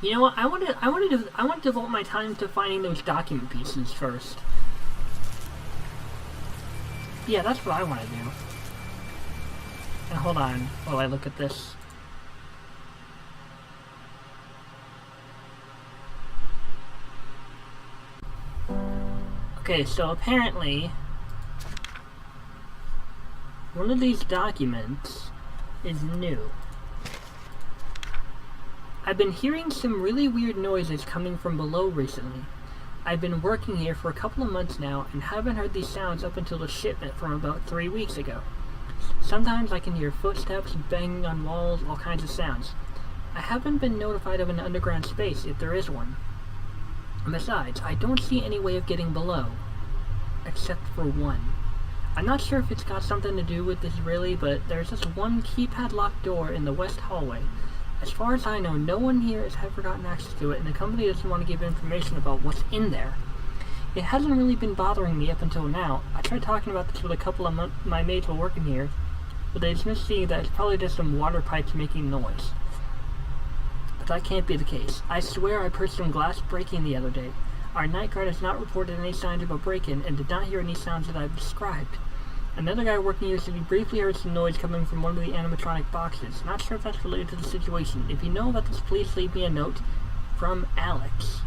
You know what? I want to devote my time to finding those document pieces first. Yeah, that's what I want to do. And hold on while I look at this. Okay, so apparently one of these documents is new. I've been hearing some really weird noises coming from below recently. I've been working here for a couple of months now and haven't heard these sounds up until the shipment from about 3 weeks ago. Sometimes I can hear footsteps, banging on walls, all kinds of sounds. I haven't been notified of an underground space if there is one. Besides, I don't see any way of getting below, except for one. I'm not sure if it's got something to do with this really, but there's just one keypad locked door in the west hallway. As far as I know, no one here has ever gotten access to it, and the company doesn't want to give information about what's in there. It hasn't really been bothering me up until now. I tried talking about this with a couple of my mates while working here, but they dismissed me that it's probably just some water pipes making noise. But that can't be the case. I swear I heard some glass breaking the other day. Our night guard has not reported any signs of a break-in and did not hear any sounds that I've described. Another guy working here said he briefly heard some noise coming from one of the animatronic boxes. Not sure if that's related to the situation. If you know about this, please leave me a note. From Alex.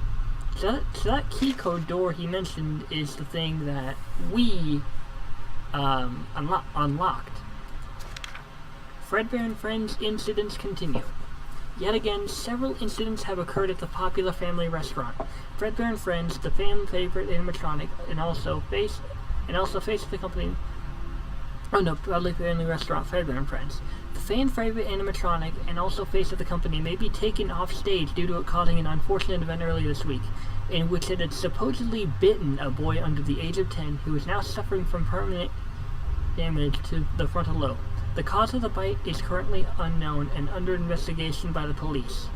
So that key code door he mentioned is the thing that we unlocked. Fredbear and Friends incidents continue. Yet again, several incidents have occurred at the popular family restaurant. Fredbear and Friends, the fan favorite animatronic, and also face of the company. Oh no, Proudly Family Restaurant, Fredbear and Friends. The fan favorite animatronic and also face of the company may be taken off stage due to it causing an unfortunate event earlier this week, in which it had supposedly bitten a boy under the age of 10 who is now suffering from permanent damage to the frontal lobe. The cause of the bite is currently unknown and under investigation by the police,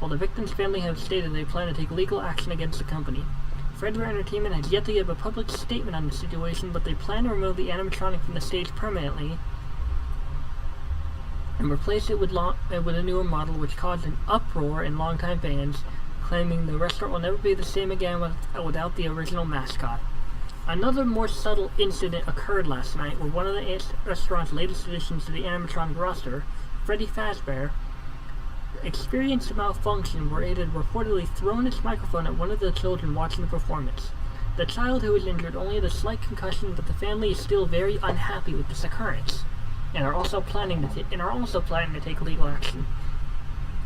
while the victim's family have stated they plan to take legal action against the company. Fredbear Entertainment has yet to give a public statement on the situation, but they plan to remove the animatronic from the stage permanently and replace it with a newer model, which caused an uproar in longtime fans, claiming the restaurant will never be the same again without the original mascot. Another more subtle incident occurred last night where one of the restaurant's latest additions to the animatronic roster, Freddy Fazbear, experienced a malfunction where it had reportedly thrown its microphone at one of the children watching the performance. The child who was injured only had a slight concussion, but the family is still very unhappy with this occurrence, and are also planning to take legal action.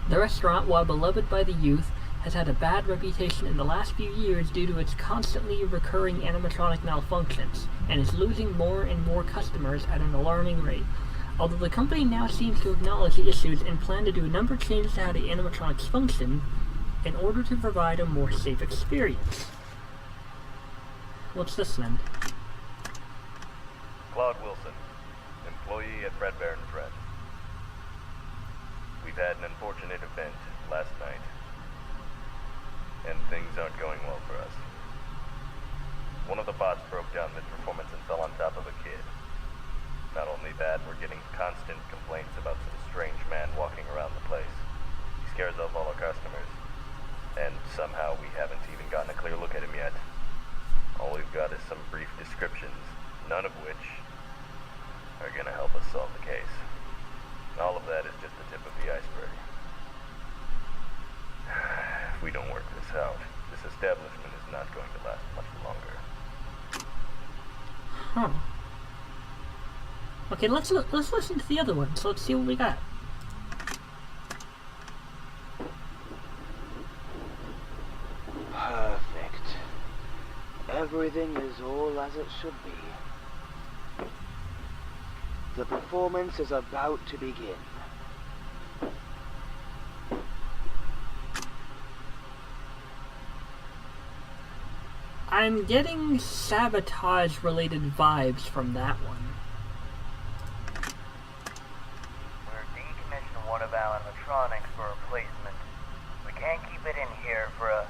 The restaurant, while beloved by the youth, has had a bad reputation in the last few years due to its constantly recurring animatronic malfunctions, and is losing more and more customers at an alarming rate. Although the company now seems to acknowledge the issues and plan to do a number of changes to how the animatronics function in order to provide a more safe experience. What's this then? Claude Wilson, employee at Fredbear and Friends. We've had an unfortunate event last night, and things aren't going well for us. One of the bots broke down mid-performance and fell on top of a kid. Not only that, we're getting constant complaints about some strange man walking around the place. He scares off all our customers, and somehow we haven't even gotten a clear look at him yet. All we've got is some brief descriptions, none of which are gonna help us solve the case. All of that is just the tip of the iceberg. If we don't work this out, this establishment is not going to last much longer. Huh. Okay, let's listen to the other one. So let's see what we got. Perfect. Everything is all as it should be. The performance is about to begin. I'm getting sabotage-related vibes from that one. We're decommissioning one of our animatronics for replacement. We can't keep it in here for a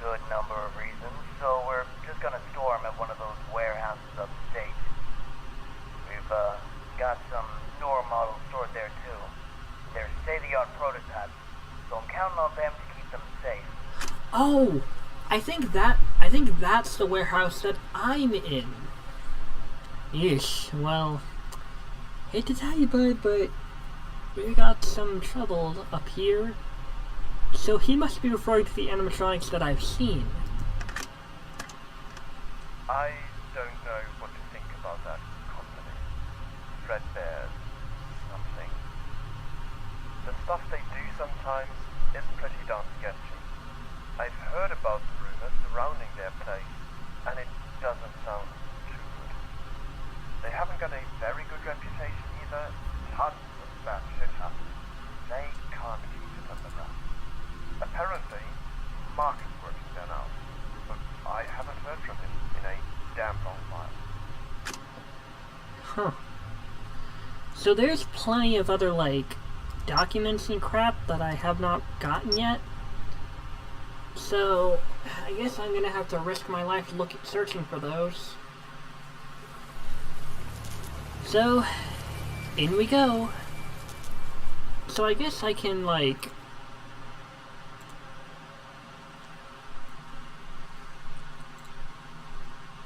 good number of reasons, so we're just gonna store them at one of those warehouses upstairs. want them to keep them safe. Oh, I think that's the warehouse that I'm in. Yeesh. Well, hate to tell you, bud, but we got some trouble up here. So he must be referring to the animatronics that I've seen. I don't know what to think about that company. Fredbear something. The stuff they do sometimes is pretty darn sketchy. I've heard about the rumors surrounding their place, and it doesn't sound too good. They haven't got a very good reputation either. Tons of bad shit happens. They can't keep it under wraps. Apparently, Mark is working there now, but I haven't heard from him in a damn long while. Huh. So there's plenty of other, like, documents and crap that I have not gotten yet. So, I guess I'm gonna have to risk my life searching for those. So, in we go. So I guess I can, like...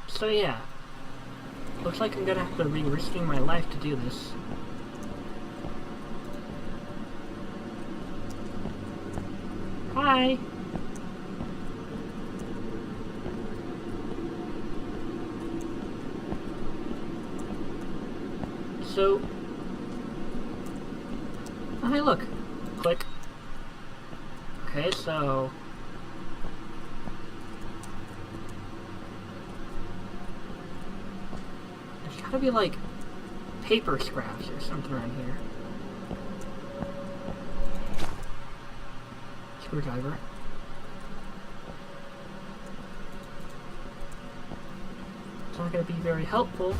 So yeah. Looks like I'm gonna have to be risking my life to do this. Hi! So... Oh, hey, look. Click. Okay, so... There's gotta be, like, paper scraps or something around here. Screwdriver. It's not gonna be very helpful.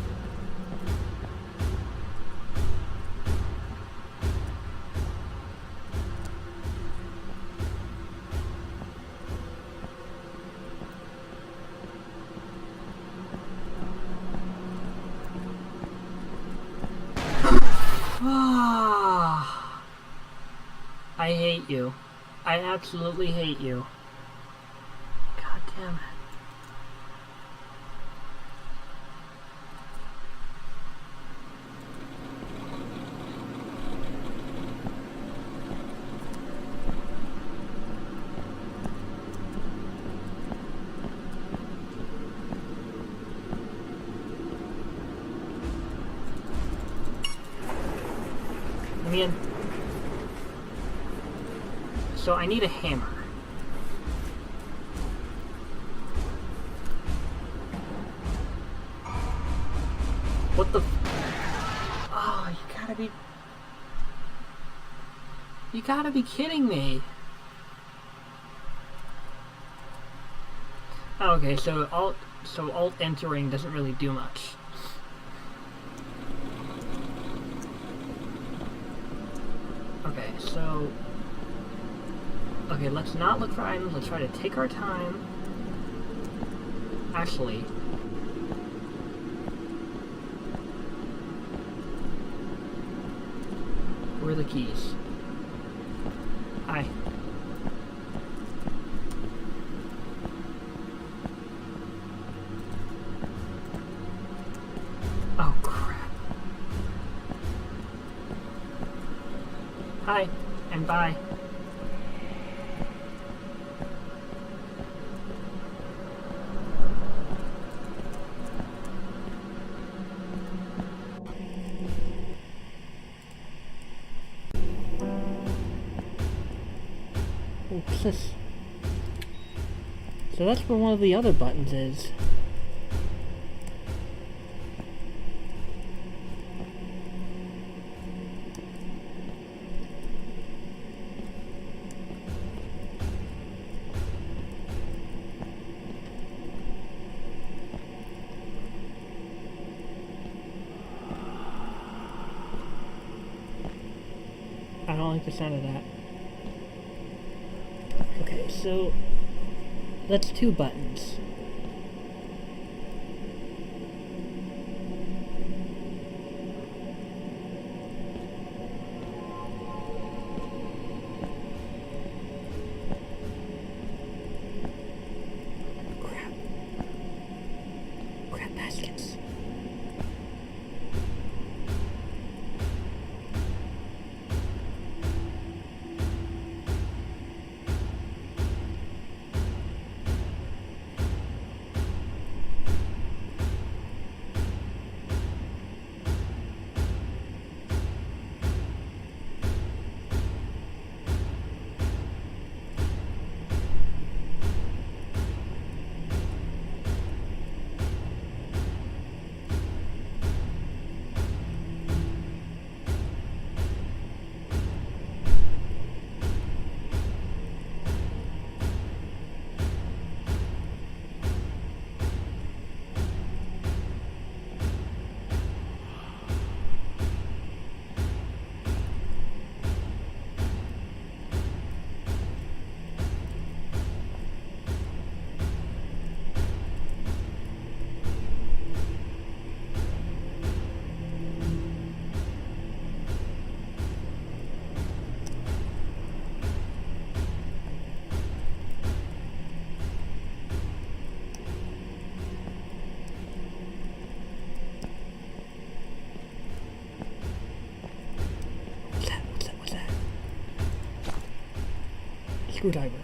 I hate you. I absolutely hate you. God damn it. Let me in. So I need a hammer. What the Oh, you gotta be kidding me. Oh, okay, so alt entering doesn't really do much. Okay, so okay, let's not look for items, let's try to take our time. Actually, where are the keys? Hi. Oh, crap. Hi, and bye. What's this? So that's where one of the other buttons is. I don't like the sound of that. Okay, so that's two buttons. screwdriver.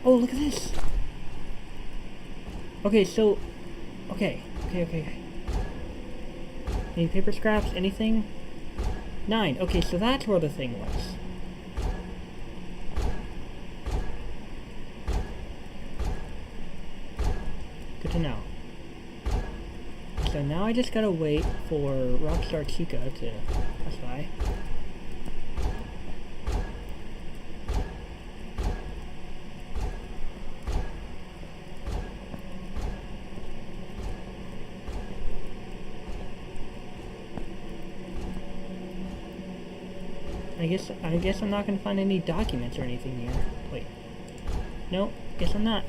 Oh, look at this! Okay, so... Okay. Any paper scraps? Anything? 9. Okay, so that's where the thing was. Good to know. So now I just gotta wait for Rockstar Chica to pass by. I guess I'm not gonna find any documents or anything here. Wait. No, guess I'm not.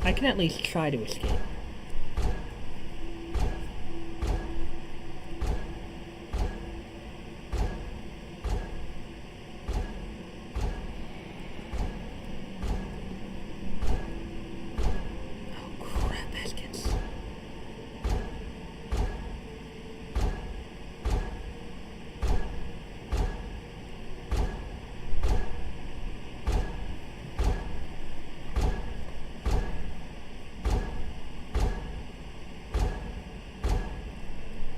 I can at least try to escape.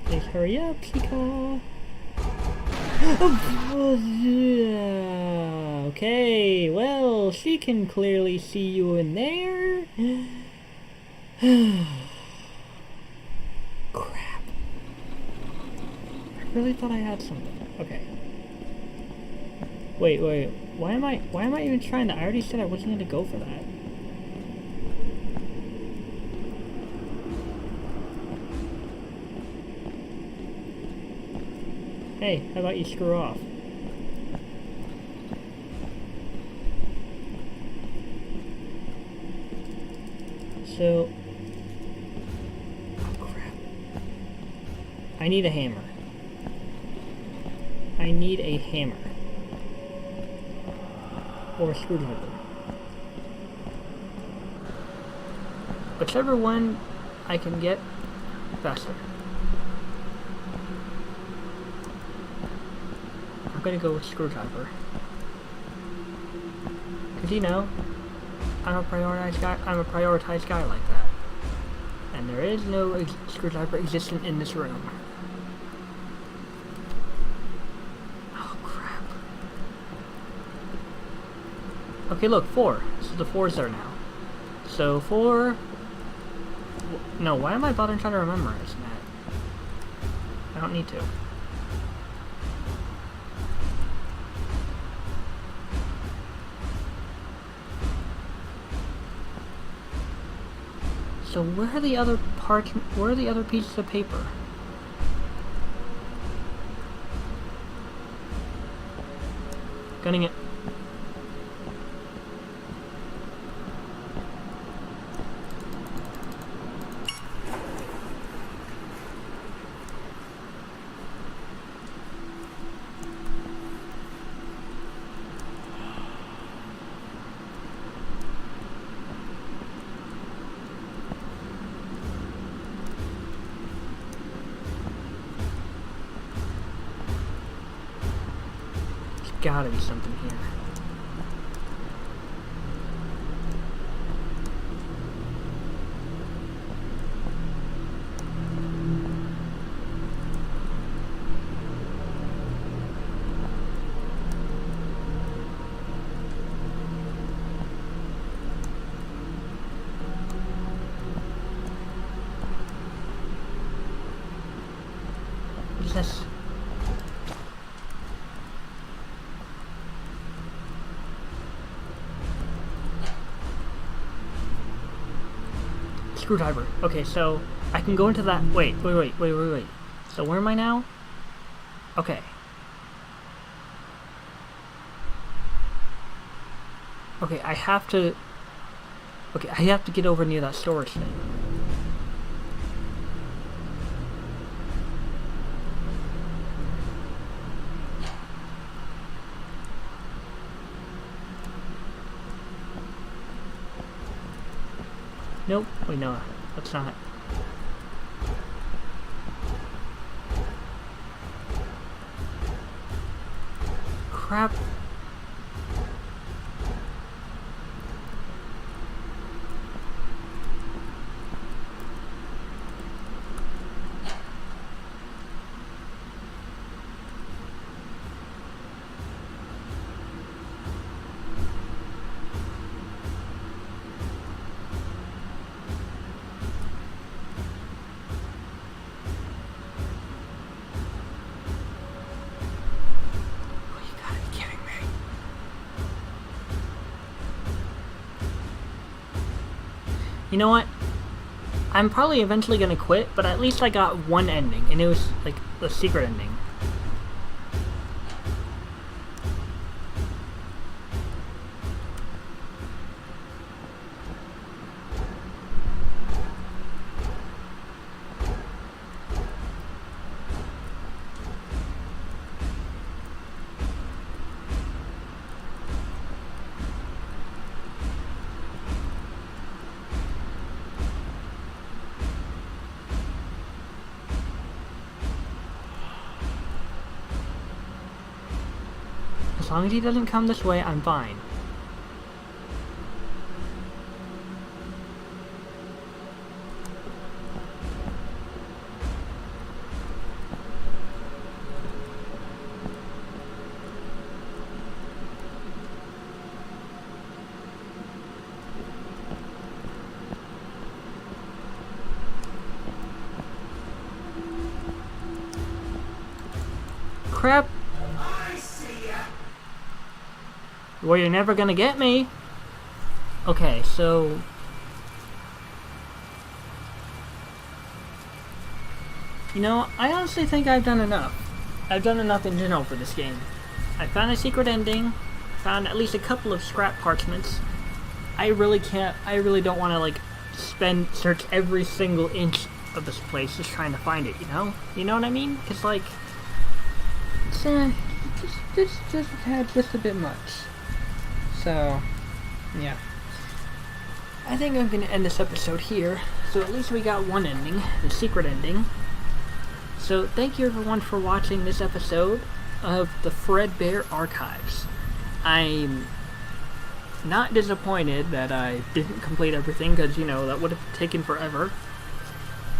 Please hurry up, Chica. Okay, well, she can clearly see you in there. Crap. I really thought I had something. Okay. Wait. Why am I even trying that? I already said I wasn't gonna go for that. Hey, how about you screw off? So... Oh, crap. I need a hammer. I need a hammer. Or a screwdriver. Whichever one I can get faster. I'm gonna go with screwdriver. Cause you know, I'm a prioritized guy like that. And there is no screwdriver existent in this room. Oh crap. Okay, look, 4. So the 4's there now. So 4... No, why am I bothering trying to memorize that? I don't need to. So where are the other parts? Where are the other pieces of paper? Gunning it. Gotta be something here. screwdriver. Okay, so I can go into that. Wait. So where am I now? Okay. Okay, I have to get over near that storage thing. Nope. Wait, no. That's not it. Crap. You know what? I'm probably eventually gonna quit, but at least I got one ending, and it was like the secret ending. As long as he doesn't come this way, I'm fine. Crap. Well, you're never gonna get me. Okay, so... You know, I honestly think I've done enough. I've done enough in general for this game. I found a secret ending, found at least a couple of scrap parchments. I really don't want to, like, search every single inch of this place just trying to find it, you know? You know what I mean? Because, like, it's, just a bit much. So, yeah. I think I'm going to end this episode here. So at least we got one ending, the secret ending. So thank you everyone for watching this episode of the Fredbear Archives. I'm not disappointed that I didn't complete everything, because, you know, that would have taken forever.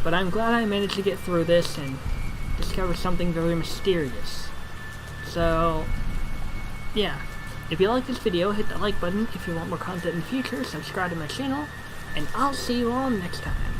But I'm glad I managed to get through this and discover something very mysterious. So, yeah. If you like this video, hit the like button. If you want more content in the future, subscribe to my channel, and I'll see you all next time.